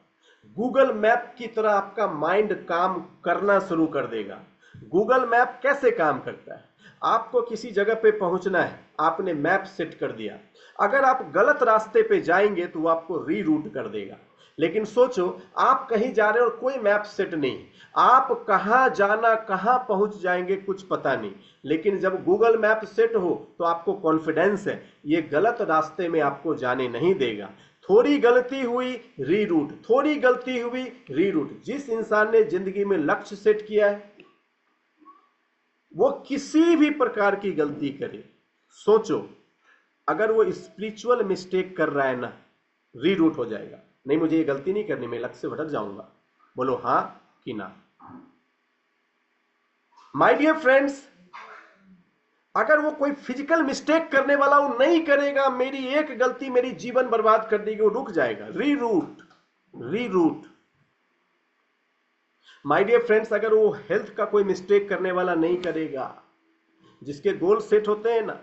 गूगल मैप की तरह आपका माइंड काम करना शुरू कर देगा। गूगल मैप कैसे काम करता है? आपको किसी जगह पे पहुंचना है, आपने मैप सेट कर दिया। अगर आप गलत रास्ते पे जाएंगे तो वो आपको रीरूट कर देगा। लेकिन सोचो, आप कहीं जा रहे हो और कोई मैप सेट नहीं, आप कहां जाना, कहां पहुंच जाएंगे कुछ पता नहीं। लेकिन जब गूगल मैप सेट हो तो आपको कॉन्फिडेंस है, ये गलत रास्ते में आपको जाने नहीं देगा। थोड़ी गलती हुई रीरूट, थोड़ी गलती हुई रीरूट। जिस इंसान ने जिंदगी में लक्ष्य सेट किया है, वो किसी भी प्रकार की गलती करे, सोचो अगर वो स्पिरिचुअल मिस्टेक कर रहा है ना, रीरूट हो जाएगा। नहीं, मुझे ये गलती नहीं करनी, मैं लक्ष्य से भटक जाऊंगा। बोलो हां कि ना? माय डियर फ्रेंड्स, अगर वो कोई फिजिकल मिस्टेक करने वाला, वो नहीं करेगा, मेरी एक गलती मेरी जीवन बर्बाद कर देगी, वो रुक जाएगा। Reroute, reroute. My dear friends, अगर वो हेल्थ का कोई मिस्टेक करने वाला नहीं करेगा, जिसके गोल सेट होते हैं ना,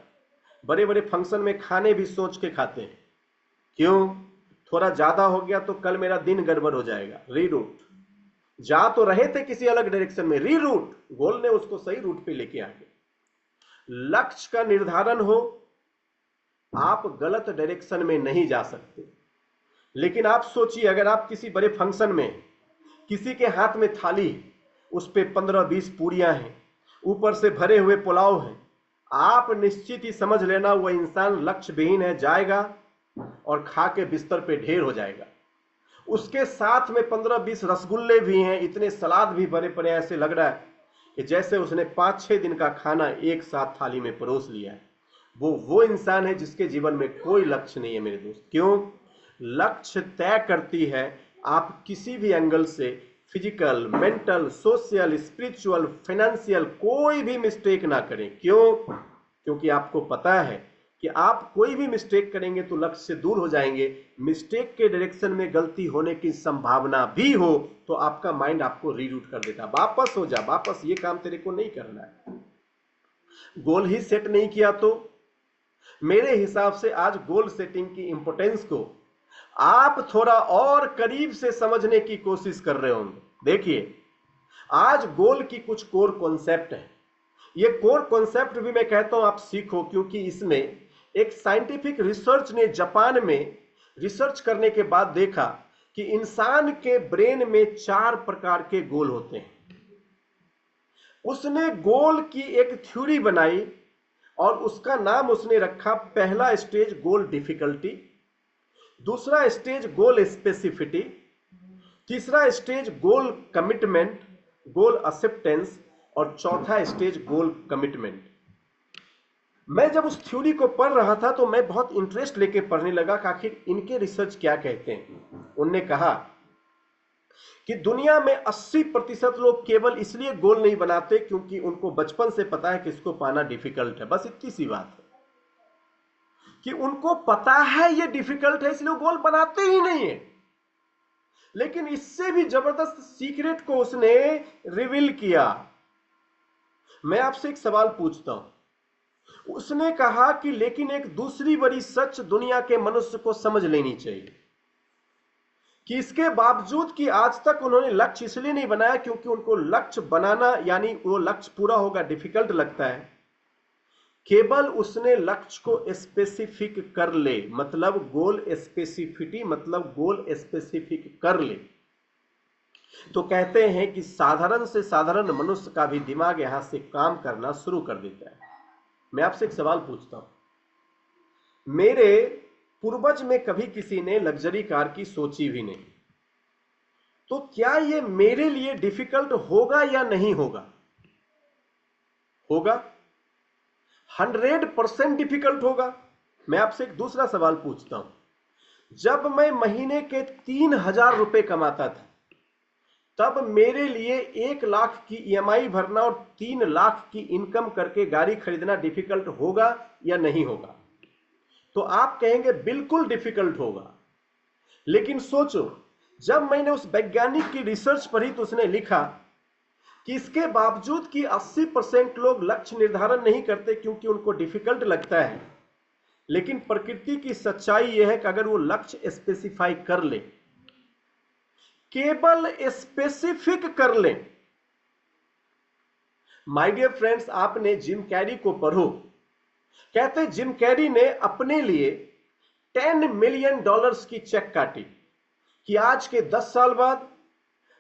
बड़े बड़े फंक्शन में खाने भी सोच के खाते हैं। क्यों? थोड़ा ज्यादा हो गया तो कल मेरा दिन गड़बड़ हो जाएगा। रीरूट। जा तो रहे थे किसी अलग डायरेक्शन में, रीरूट। गोल ने उसको सही रूट पे लेके आ गया। लक्ष्य का निर्धारण हो, आप गलत डायरेक्शन में नहीं जा सकते। लेकिन आप सोचिए, अगर आप किसी बड़े फंक्शन में, किसी के हाथ में थाली, उस पे 15-20 पूड़ियां हैं, ऊपर से भरे हुए पुलाव हैं, आप निश्चित ही समझ लेना वो इंसान लक्ष्य विहीन है, जाएगा और खा के बिस्तर पे ढेर हो जाएगा। उसके साथ में 15-20 रसगुल्ले भी हैं, इतने सलाद भी भरे पड़े, ऐसे लग रहा है कि जैसे उसने 5-6 दिन का खाना एक साथ थाली में परोस लिया है। वो इंसान है जिसके जीवन में कोई लक्ष्य नहीं है मेरे दोस्त। क्यों? लक्ष्य तय करती है आप किसी भी एंगल से, physical, mental, social, spiritual, financial, कोई भी मिस्टेक ना करें। क्यों? क्योंकि आपको पता है कि आप कोई भी मिस्टेक करेंगे तो लक्ष्य से दूर हो जाएंगे। मिस्टेक के डायरेक्शन में गलती होने की संभावना भी हो तो आपका माइंड आपको रीरूट कर देता, वापस हो जा, वापस, ये काम तेरे को नहीं करना है। गोल ही सेट नहीं किया तो मेरे हिसाब से आज गोल सेटिंग की इंपॉर्टेंस को आप थोड़ा और करीब से समझने की कोशिश कर रहे होंगे। देखिए, आज गोल की कुछ कोर कॉन्सेप्ट है। ये कोर कॉन्सेप्ट भी मैं कहता हूं आप सीखो, क्योंकि इसमें एक साइंटिफिक रिसर्च ने जापान में रिसर्च करने के बाद देखा कि इंसान के ब्रेन में 4 प्रकार के गोल होते हैं। उसने गोल की एक थ्योरी बनाई और उसका नाम उसने रखा, पहला स्टेज गोल डिफिकल्टी, दूसरा स्टेज गोल स्पेसिफिटी, तीसरा स्टेज गोल कमिटमेंट, गोल एक्सेप्टेंस, और चौथा स्टेज गोल कमिटमेंट। मैं जब उस थ्योरी को पढ़ रहा था तो मैं बहुत इंटरेस्ट लेके पढ़ने लगा कि आखिर इनके रिसर्च क्या कहते हैं। उनने कहा कि दुनिया में 80% लोग केवल इसलिए गोल नहीं बनाते क्योंकि उनको बचपन से पता है कि इसको पाना डिफिकल्ट है। बस इतनी सी बात है कि उनको पता है ये डिफिकल्ट है, इसलिए गोल बनाते ही नहीं है। लेकिन इससे भी जबरदस्त सीक्रेट को उसने रिवील किया। मैं आपसे एक सवाल पूछता हूं। उसने कहा कि लेकिन एक दूसरी बड़ी सच दुनिया के मनुष्य को समझ लेनी चाहिए कि इसके बावजूद कि आज तक उन्होंने लक्ष्य इसलिए नहीं बनाया क्योंकि उनको लक्ष्य बनाना, यानी वो लक्ष्य पूरा होगा, डिफिकल्ट लगता है। केवल उसने लक्ष्य को स्पेसिफिक कर ले, मतलब गोल स्पेसिफिटी, मतलब गोल स्पेसिफिक कर ले, तो कहते हैं कि साधारण से साधारण मनुष्य का भी दिमाग यहां से काम करना शुरू कर देता है। मैं आपसे एक सवाल पूछता हूं, मेरे पूर्वज में कभी किसी ने लग्जरी कार की सोची भी नहीं, तो क्या यह मेरे लिए डिफिकल्ट होगा या नहीं होगा? होगा, 100% डिफिकल्ट होगा। मैं आपसे एक दूसरा सवाल पूछता हूं, जब मैं महीने के 3,000 रुपए कमाता था, तब मेरे लिए 1 लाख की ईएमआई भरना और 3 लाख की इनकम करके गाड़ी खरीदना डिफिकल्ट होगा या नहीं होगा? तो आप कहेंगे बिल्कुल डिफिकल्ट होगा। लेकिन सोचो, जब मैंने उस वैज्ञानिक की रिसर्च पढ़ी तो उसने लिखा कि इसके बावजूद कि 80% लोग लक्ष्य निर्धारण नहीं करते क्योंकि उनको डिफिकल्ट लगता है, लेकिन प्रकृति की सच्चाई यह है कि अगर वो लक्ष्य स्पेसिफाई कर ले, केवल स्पेसिफिक कर ले। माय डियर फ्रेंड्स, आपने जिम कैरी को पढ़ो, कहते जिम कैरी ने अपने लिए $10 मिलियन की चेक काटी कि आज के 10 साल बाद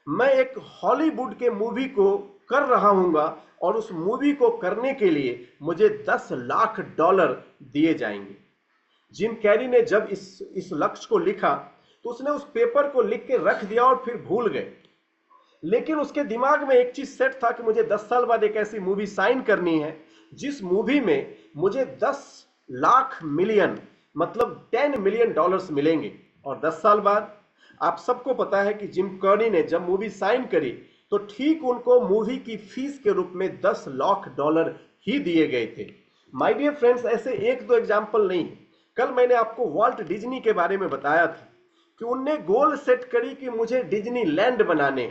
मैं एक हॉलीवुड के मूवी को कर रहा हूंगा और उस मूवी को करने के लिए मुझे $10 लाख दिए जाएंगे। जिम कैरी ने जब इस लक्ष्य को लिखा तो उसने उस पेपर को लिख के रख दिया और फिर भूल गए, लेकिन उसके दिमाग में एक चीज सेट था कि मुझे 10 साल बाद एक ऐसी मूवी साइन करनी है जिस मूवी में मुझे 10 लाख मिलियन, मतलब $10 मिलियन मिलेंगे। और 10 साल बाद आप सबको पता है कि जिम कैरी ने जब मूवी साइन करी तो ठीक उनको मूवी की फीस के रूप में $10 लाख ही दिए गए थे। माय डियर फ्रेंड्स, ऐसे एक दो एग्जाम्पल नहीं, कल मैंने आपको वॉल्ट डिज्नी के बारे में बताया था कि उनने गोल सेट करी कि मुझे डिज्नी लैंड बनाने।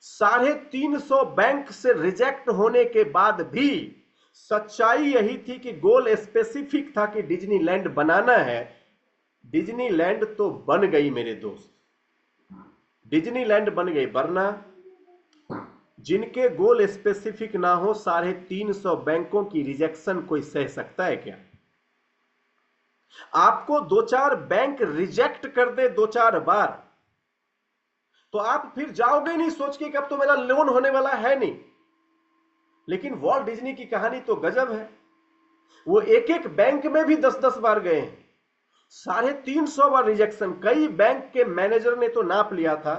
350 बैंक से रिजेक्ट होने के बाद भी सच्चाई यही थी कि गोल स्पेसिफिक था कि डिज्नीलैंड बनाना है। डिज्नीलैंड तो बन गई मेरे दोस्त, डिज्नीलैंड बन गई, वरना जिनके गोल स्पेसिफिक ना हो 350 बैंकों की रिजेक्शन कोई सह सकता है क्या? आपको 2-4 बैंक रिजेक्ट कर दे 2-4 बार तो आप फिर जाओगे नहीं सोच के कि अब तो मेरा लोन होने वाला है नहीं। लेकिन वॉल्ट डिज्नी की कहानी तो गजब है, वो एक एक बैंक में भी 10-10 बार गए हैं, 350 बार रिजेक्शन। कई बैंक के मैनेजर ने तो नाप लिया था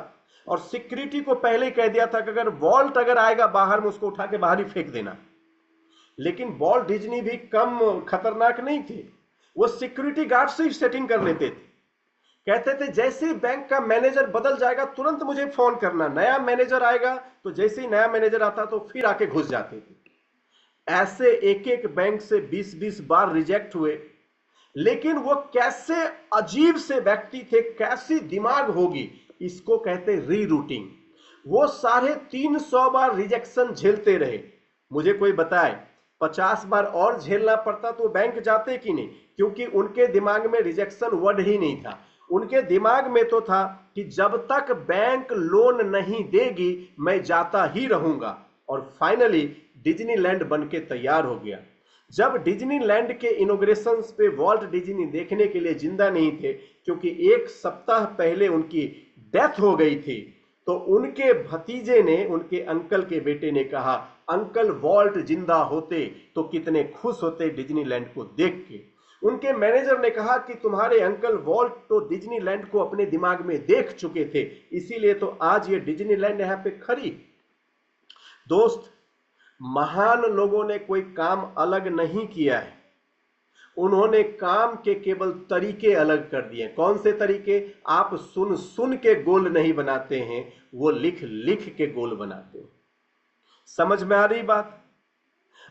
और सिक्योरिटी को पहले ही कह दिया था कि अगर वॉल्ट अगर आएगा बाहर में उसको उठा के बाहर ही फेंक देना। लेकिन वॉल्ट डिज्नी भी कम खतरनाक नहीं थे, वो सिक्योरिटी गार्ड से ही सेटिंग कर लेते थे। कहते थे जैसे ही बैंक का मैनेजर बदल जाएगा तुरंत मुझे फोन करना, नया मैनेजर आएगा, तो जैसे ही नया मैनेजर आता तो फिर आके घुस जाते थे। ऐसे एक एक बैंक से 20-20 बार रिजेक्ट हुए। लेकिन वो कैसे अजीब से व्यक्ति थे, कैसी दिमाग होगी, इसको कहते रीरूटिंग। वो 350 बार रिजेक्शन झेलते रहे। मुझे कोई बताए 50 बार और झेलना पड़ता तो बैंक जाते कि नहीं, क्योंकि उनके दिमाग में रिजेक्शन वर्ड ही नहीं था। उनके दिमाग में तो था कि जब तक बैंक लोन नहीं देगी मैं जाता ही रहूंगा। और फाइनली डिज्नीलैंड बन के तैयार हो गया। जब डिज्नीलैंड के इनॉग्रेशन पे वॉल्ट डिज्नी देखने के लिए जिंदा नहीं थे, क्योंकि 1 सप्ताह पहले उनकी डेथ हो गई थी, तो उनके भतीजे ने, उनके अंकल के बेटे ने कहा अंकल वॉल्ट जिंदा होते तो कितने खुश होते डिज्नीलैंड को देख के। उनके मैनेजर ने कहा कि तुम्हारे अंकल वॉल्ट तो डिज्नीलैंड को अपने दिमाग में देख चुके थे, इसीलिए तो आज ये डिज्नीलैंड यहां पे खड़ी। दोस्त, महान लोगों ने कोई काम अलग नहीं किया है, उन्होंने काम के केवल तरीके अलग कर दिए। कौन से तरीके? आप सुन सुन के गोल नहीं बनाते हैं, वो लिख लिख के गोल बनाते हैं। समझ में आ रही बात?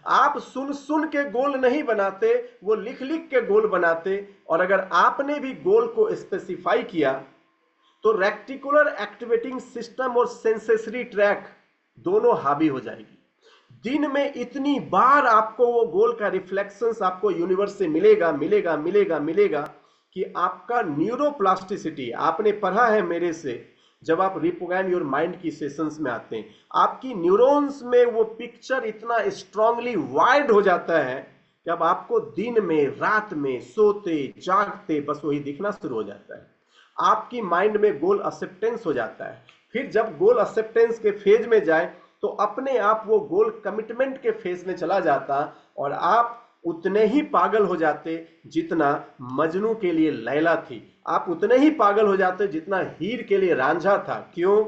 आप सुन सुन के गोल नहीं बनाते, वो लिख लिख के गोल बनाते। और अगर आपने भी गोल को स्पेसिफाई किया तो रेक्टिकुलर एक्टिवेटिंग सिस्टम और सेंसेसरी ट्रैक दोनों हावी हो जाएगी। दिन में इतनी बार आपको वो गोल का रिफ्लेक्शंस आपको यूनिवर्स से मिलेगा मिलेगा मिलेगा मिलेगा कि आपका न्यूरोप्लास्टिसिटी, आपने पढ़ा है मेरे से, जब आप रिप्रोग्राम योर माइंड की सेशंस में आते हैं, आपकी न्यूरॉन्स में वो पिक्चर इतना स्ट्रांगली वायर्ड हो जाता है कि अब आपको दिन में रात में सोते जागते बस वही दिखना शुरू हो जाता है। आपकी माइंड में गोल एक्सेप्टेंस हो जाता है। फिर जब गोल एक्सेप्टेंस के फेज में जाए तो अपने आप वो गोल कमिटमेंट के फेज में चला जाता और आप उतने ही पागल हो जाते जितना मजनू के लिए लैला थी। आप उतने ही पागल हो जाते जितना हीर के लिए रांझा था। क्यों?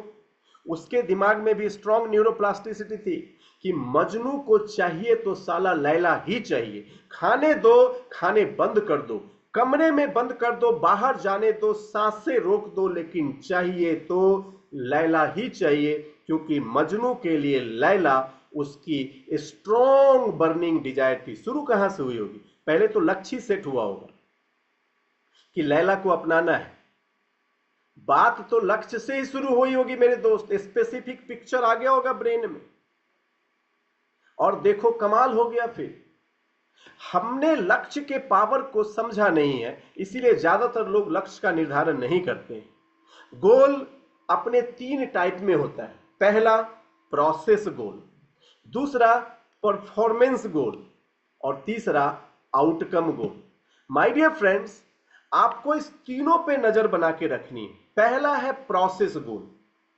उसके दिमाग में भी स्ट्रॉन्ग न्यूरोप्लास्टिसिटी थी कि मजनू को चाहिए तो साला लैला ही चाहिए। खाने दो, खाने बंद कर दो, कमरे में बंद कर दो, बाहर जाने दो, सांसें रोक दो, लेकिन चाहिए तो लैला ही चाहिए, क्योंकि मजनू के लिए लैला उसकी स्ट्रॉन्ग बर्निंग डिजायर थी। शुरू कहां से हुई होगी? पहले तो लक्ष्य सेट हुआ होगा कि लैला को अपनाना है। बात तो लक्ष्य से ही शुरू हुई होगी मेरे दोस्त। स्पेसिफिक पिक्चर आ गया होगा ब्रेन में और देखो कमाल हो गया। फिर हमने लक्ष्य के पावर को समझा नहीं है, इसीलिए ज्यादातर लोग लक्ष्य का निर्धारण नहीं करते। गोल अपने 3 टाइप में होता है। पहला प्रोसेस गोल, दूसरा परफॉर्मेंस गोल और तीसरा outcome goal. My dear friends, आपको इस तीनों पे नजर बना के रखनी है। पहला है प्रोसेस गोल।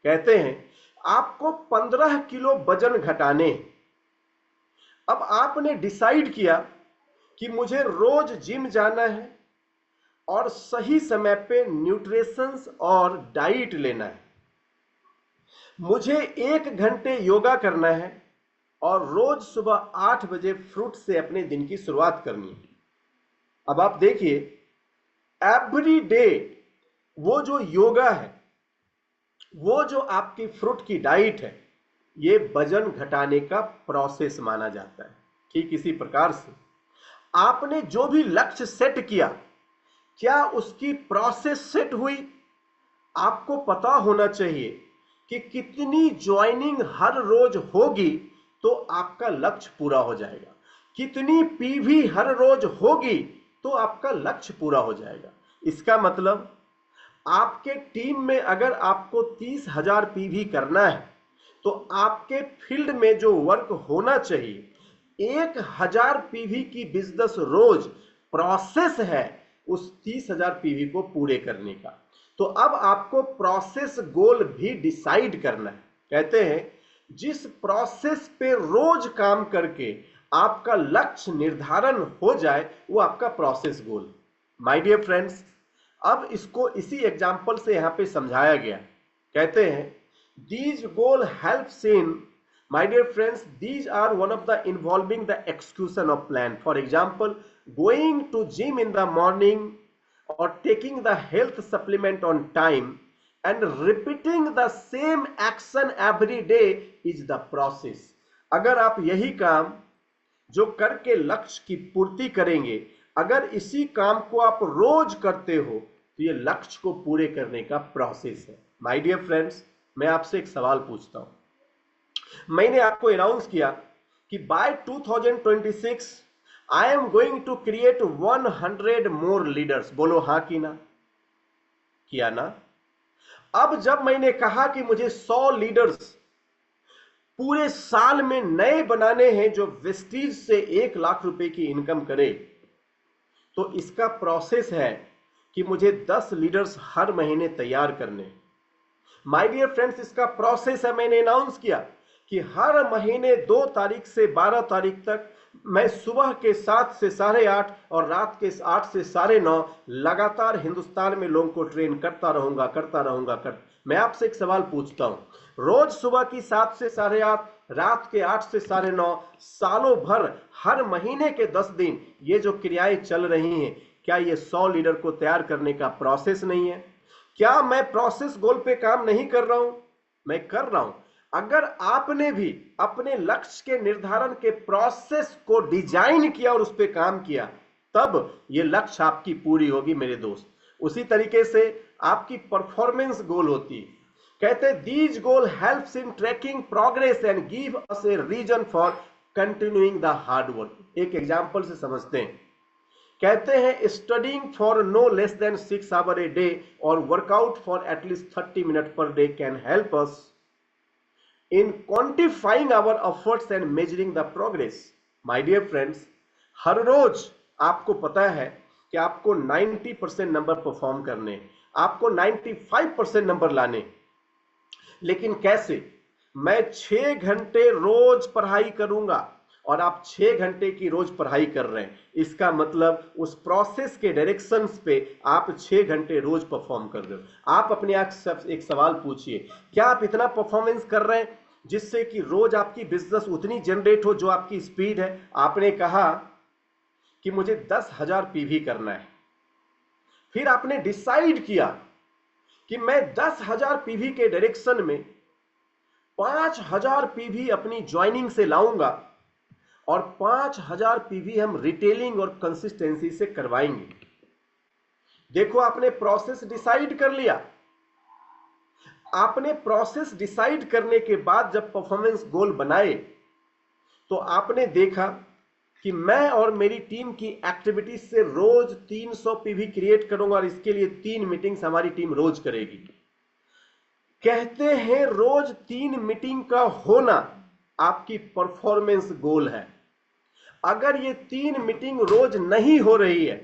कहते हैं आपको 15 किलो वजन घटाने। अब आपने डिसाइड किया कि मुझे रोज जिम जाना है और सही समय पे न्यूट्रिशंस और डाइट लेना है। मुझे 1 घंटे योगा करना है और रोज सुबह 8 बजे फ्रूट से अपने दिन की शुरुआत करनी है। अब आप देखिए, एवरी डे वो जो योगा है, वो जो आपकी फ्रूट की डाइट है, ये वजन घटाने का प्रोसेस माना जाता है। कि किसी प्रकार से आपने जो भी लक्ष्य सेट किया, क्या उसकी प्रोसेस सेट हुई? आपको पता होना चाहिए कि कितनी ज्वाइनिंग हर रोज होगी तो आपका लक्ष्य पूरा हो जाएगा, कितनी पीवी हर रोज होगी तो आपका लक्ष्य पूरा हो जाएगा। इसका मतलब आपके टीम में अगर आपको 30,000 पीवी करना है तो आपके फील्ड में जो वर्क होना चाहिए 1,000 पीवी की बिजनेस रोज प्रोसेस है उस 30,000 पीवी को पूरे करने का। तो अब आपको प्रोसेस गोल भी डिसाइड करना है। कहते हैं जिस प्रोसेस पे रोज काम करके आपका लक्ष्य निर्धारण हो जाए वो आपका process goal. My dear friends, अब इसको इसी एग्जांपल से यहां पे समझाया गया। कहते हैं these goal helps in, my dear friends, these are one of the involving the execution of plan. For example, going to gym in the morning or taking the health supplement on time and repeating the same action every day is the process. अगर आप यही काम जो करके लक्ष्य की पूर्ति करेंगे, अगर इसी काम को आप रोज करते हो तो ये लक्ष्य को पूरे करने का प्रोसेस है। माय डियर फ्रेंड्स, मैं आपसे एक सवाल पूछता हूं। मैंने आपको अनाउंस किया कि by 2026 I am going to create 100 more leaders. बोलो हां कि ना? किया ना? अब जब मैंने कहा कि मुझे 100 लीडर्स पूरे साल में नए बनाने हैं जो वेस्टीज से 1 लाख रुपए की इनकम करे, तो इसका प्रोसेस है कि मुझे 10 लीडर्स हर महीने तैयार करने। माय डियर फ्रेंड्स, इसका प्रोसेस है, मैंने अनाउंस किया कि हर महीने 2 तारीख से 12 तारीख तक मैं सुबह के 7 से 8:30 और रात के 8 से 9:30 लगातार हिंदुस्तान में लोगों को ट्रेन करता रहूंगा। मैं आपसे एक सवाल पूछता हूं, रोज सुबह की 7 से 8:30, रात के 8 से 9:30, सालों भर हर महीने के 10 दिन ये जो क्रियाएं चल रही हैं, क्या ये 100 लीडर को तैयार करने का प्रोसेस नहीं है? क्या मैं प्रोसेस गोल पे काम नहीं कर रहा हूं? मैं कर रहा हूं। अगर आपने भी अपने लक्ष्य के निर्धारण के प्रोसेस को डिजाइन किया और उस पर काम किया, तब ये लक्ष्य आपकी पूरी होगी मेरे दोस्त। उसी तरीके से आपकी परफॉर्मेंस गोल होती है। कहते हैं these goal helps in tracking progress and give us a reason for continuing the hard work. एक एग्जांपल से समझते हैं। कहते हैं studying for no less than 6 hour a day और workout for at least 30 minute per day can help us in quantifying our efforts and measuring the progress. My dear friends, हर रोज आपको पता है कि आपको 90% नंबर परफॉर्म करने, आपको 95% नंबर लाने, लेकिन कैसे? मैं 6 घंटे रोज पढ़ाई करूंगा और आप 6 घंटे की रोज पढ़ाई कर रहे हैं, इसका मतलब उस प्रोसेस के डायरेक्शंस पे आप 6 घंटे रोज परफॉर्म कर रहे हो। आप अपने आप एक सवाल पूछिए, क्या आप इतना परफॉर्मेंस कर रहे हैं जिससे कि रोज आपकी बिजनेस उतनी जनरेट हो जो आपकी स्पीड है? आपने कहा कि मुझे 10,000 पीवी करना है, फिर आपने डिसाइड किया कि मैं 10,000 पीवी के डायरेक्शन में 5,000 पीवी अपनी ज्वाइनिंग से लाऊंगा और 5,000 पीवी हम रिटेलिंग और कंसिस्टेंसी से करवाएंगे। देखो, आपने प्रोसेस डिसाइड कर लिया। आपने प्रोसेस डिसाइड करने के बाद जब परफॉर्मेंस गोल बनाए तो आपने देखा कि मैं और मेरी टीम की एक्टिविटीज से रोज 300 पीवी क्रिएट करूंगा और इसके लिए 3 मीटिंग्स हमारी टीम रोज करेगी। कहते हैं रोज 3 मीटिंग का होना आपकी परफॉर्मेंस गोल है। अगर ये 3 मीटिंग रोज नहीं हो रही है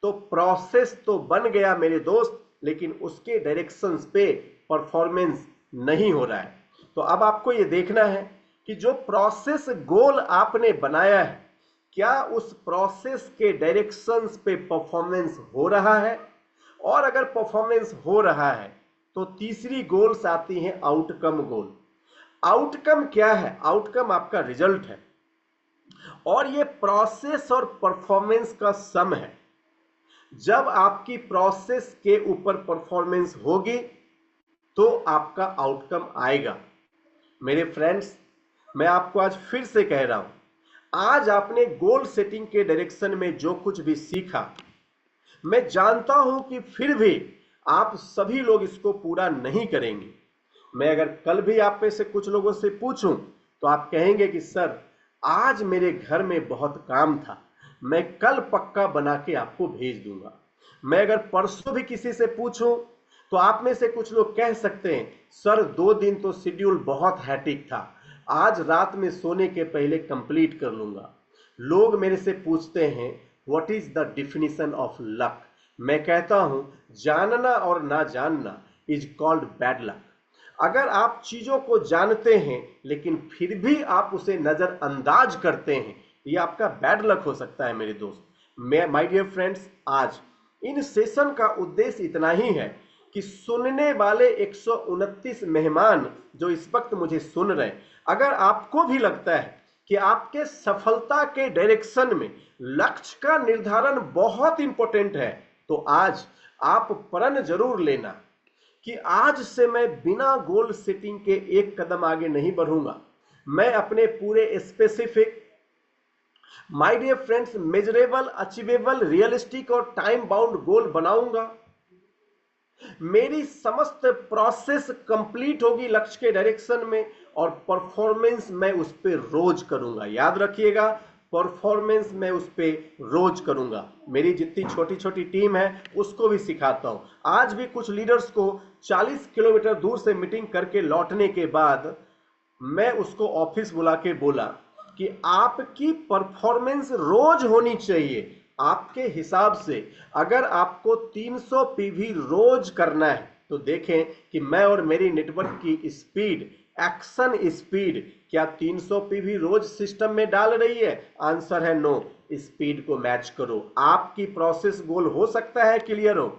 तो प्रोसेस तो बन गया मेरे दोस्त, लेकिन उसके डायरेक्शंस पे परफॉर्मेंस नहीं हो रहा है। तो अब आपको ये देखना है कि जो प्रोसेस गोल आपने बनाया है, क्या उस प्रोसेस के डायरेक्शंस पे परफॉर्मेंस हो रहा है? और अगर परफॉर्मेंस हो रहा है तो तीसरी गोल्स आती हैं आउटकम गोल। आउटकम क्या है? आउटकम आपका रिजल्ट है और ये प्रोसेस और परफॉर्मेंस का सम है। जब आपकी प्रोसेस के ऊपर परफॉर्मेंस होगी तो आपका आउटकम आएगा। मेरे फ्रेंड्स, मैं आपको आज फिर से कह रहा हूं, आज आपने गोल सेटिंग के डायरेक्शन में जो कुछ भी सीखा, मैं जानता हूं कि फिर भी आप सभी लोग इसको पूरा नहीं करेंगे। मैं अगर कल भी आप में से कुछ लोगों से पूछूं तो आप कहेंगे कि सर, आज मेरे घर में बहुत काम था, मैं कल पक्का बना के आपको भेज दूंगा। मैं अगर परसों भी किसी से पूछूं तो आप में से कुछ लोग कह सकते हैं, सर 2 दिन तो शेड्यूल बहुत हैटिक था, आज रात में सोने के पहले कंप्लीट कर लूंगा। लोग मेरे से पूछते हैं what is the definition of luck? मैं कहता हूं जानना और ना जानना इज कॉल्ड बैड लक। अगर आप चीजों को जानते हैं लेकिन फिर भी आप उसे नजरअंदाज करते हैं, यह आपका बैड लक हो सकता है मेरे दोस्त। माय डियर फ्रेंड्स, आज इन सेशन का उद्देश्य इतना ही है कि सुनने वाले 129 मेहमान जो इस वक्त मुझे सुन रहे हैं, अगर आपको भी लगता है कि आपके सफलता के डायरेक्शन में लक्ष्य का निर्धारण बहुत इंपॉर्टेंट है, तो आज आप प्रण जरूर लेना कि आज से मैं बिना गोल सेटिंग के एक कदम आगे नहीं बढ़ूंगा। मैं अपने पूरे specific, my dear friends, measurable, achievable, realistic और टाइम बाउंड गोल बनाऊंगा। मेरी समस्त प्रोसेस कंप्लीट होगी लक्ष्य के डायरेक्शन में और परफॉर्मेंस मैं उस पर रोज करूंगा। याद रखिएगा, परफॉर्मेंस मैं उस पर रोज करूंगा। मेरी जितनी छोटी छोटी टीम है उसको भी सिखाता हूं। आज भी कुछ लीडर्स को 40 किलोमीटर दूर से मीटिंग करके लौटने के बाद मैं उसको ऑफिस बुला के बोला कि आपकी परफॉर्मेंस रोज होनी चाहिए। आपके हिसाब से अगर आपको 300 पीवी रोज करना है तो देखें कि मैं और मेरी नेटवर्क की स्पीड, एक्शन स्पीड, क्या 300 पीवी रोज सिस्टम में डाल रही है? आंसर है नो। स्पीड को मैच करो। आपकी प्रोसेस गोल हो सकता है क्लियर हो,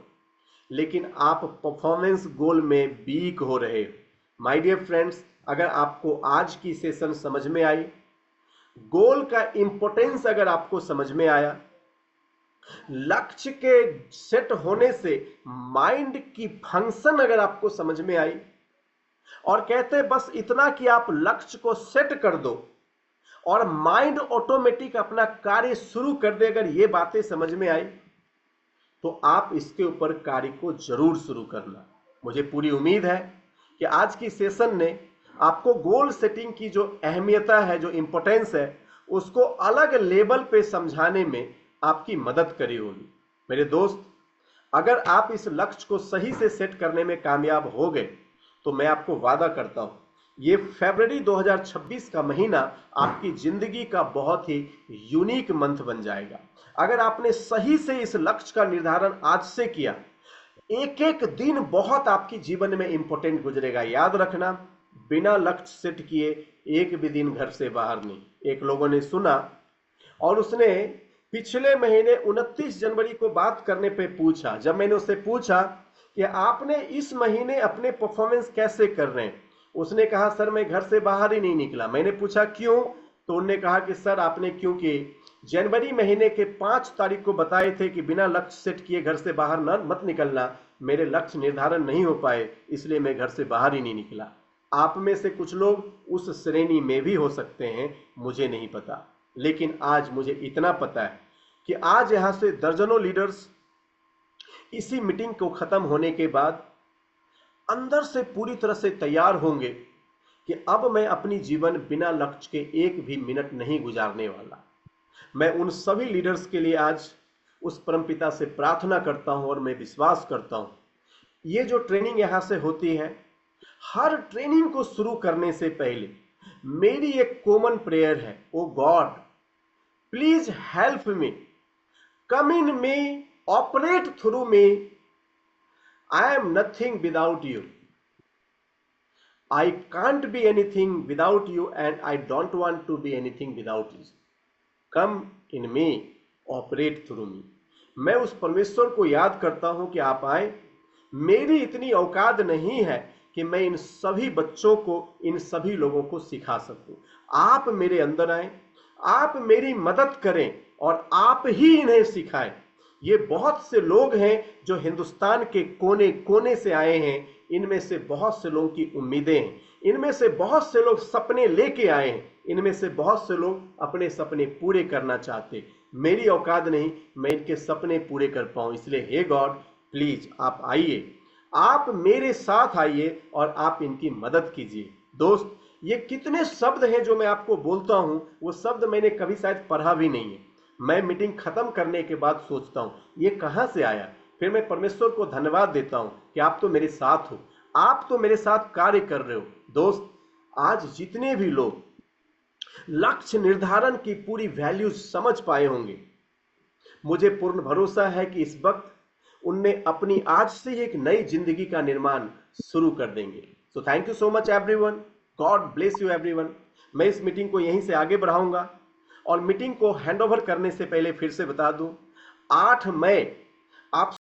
लेकिन आप परफॉर्मेंस गोल में वीक हो रहे हो। माय डियर फ्रेंड्स, अगर आपको आज की सेशन समझ में आई, गोल का इंपॉर्टेंस अगर आपको समझ में आया, लक्ष्य के सेट होने से माइंड की फंक्शन अगर आपको समझ में आई, और कहते हैं बस इतना कि आप लक्ष्य को सेट कर दो और माइंड ऑटोमेटिक अपना कार्य शुरू कर दे, अगर ये बातें समझ में आई तो आप इसके ऊपर कार्य को जरूर शुरू करना। मुझे पूरी उम्मीद है कि आज की सेशन ने आपको गोल सेटिंग की जो अहमियता है, जो इंपॉर्टेंस है, उसको अलग लेवल पे समझाने में आपकी मदद करी होगी। मेरे दोस्त, अगर आप इस लक्ष्य को सही से सेट करने में कामयाब हो गए तो मैं आपको वादा करता हूं ये फरवरी 2026 का महीना आपकी जिंदगी का बहुत ही यूनिक मंथ बन जाएगा। अगर आपने सही से इस लक्ष्य का निर्धारण आज से किया, एक एक दिन बहुत आपकी जीवन में इंपॉर्टेंट गुजरेगा। याद रखना, बिना लक्ष्य सेट किए एक भी दिन घर से बाहर नहीं। एक लोगों ने सुना और उसने पिछले महीने 29 जनवरी को बात करने पे पूछा। जब मैंने उससे पूछा कि आपने इस महीने अपने परफॉर्मेंस कैसे कर रहे हैं, उसने कहा सर मैं घर से बाहर ही नहीं निकला। मैंने पूछा क्यों, तो उन्होंने कहा कि सर आपने क्योंकि जनवरी महीने के 5 तारीख को बताए थे कि बिना लक्ष्य सेट किए घर से बाहर मत निकलना, मेरे लक्ष्य निर्धारण नहीं हो पाए, इसलिए मैं घर से बाहर ही नहीं निकला। आप में से कुछ लोग उस श्रेणी में भी हो सकते हैं, मुझे नहीं पता, लेकिन आज मुझे इतना पता है कि आज यहां से दर्जनों लीडर्स इसी मीटिंग को खत्म होने के बाद अंदर से पूरी तरह से तैयार होंगे कि अब मैं अपनी जीवन बिना लक्ष्य के एक भी मिनट नहीं गुजारने वाला। मैं उन सभी लीडर्स के लिए आज उस परमपिता से प्रार्थना करता हूं और मैं विश्वास करता हूं, ये जो ट्रेनिंग यहां से होती है, हर ट्रेनिंग को शुरू करने से पहले मेरी एक कॉमन प्रेयर है, oh God please help me, come in me, operate through me, I am nothing without you, I can't be anything without you and I don't want to be anything without you. Come in me, operate through me. मैं उस परमेश्वर को याद करता हूं कि आप आए। मेरी इतनी औकात नहीं है कि मैं इन सभी बच्चों को, इन सभी लोगों को सिखा सकूं। आप मेरे अंदर आए, आप मेरी मदद करें और आप ही इन्हें सिखाएं। ये बहुत से लोग हैं जो हिंदुस्तान के कोने कोने से आए हैं। इनमें से बहुत से लोगों की उम्मीदें हैं, इनमें से बहुत से लोग सपने लेके आए हैं, इनमें से बहुत से लोग अपने सपने पूरे करना चाहते। मेरी औकात नहीं मैं इनके सपने पूरे कर पाऊं, इसलिए हे गॉड प्लीज आप आइए, आप मेरे साथ आइए और आप इनकी मदद कीजिए। दोस्त, ये कितने शब्द हैं जो मैं आपको बोलता हूं, वो शब्द मैंने कभी शायद पढ़ा भी नहीं है। मैं मीटिंग खत्म करने के बाद सोचता हूं ये कहां से आया, फिर मैं परमेश्वर को धन्यवाद देता हूं कि आप तो मेरे साथ हो, आप तो मेरे साथ कार्य कर रहे हो। दोस्त, आज जितने भी लोग लक्ष्य निर्धारण की पूरी वैल्यू समझ पाए होंगे, मुझे पूर्ण भरोसा है कि इस वक्त उनने अपनी आज से ही एक नई जिंदगी का निर्माण शुरू कर देंगे। So thank you so much everyone, God bless you everyone. मैं इस मीटिंग को यहीं से आगे बढ़ाऊंगा और मीटिंग को हैंडओवर करने से पहले फिर से बता दूं, 8 मई आप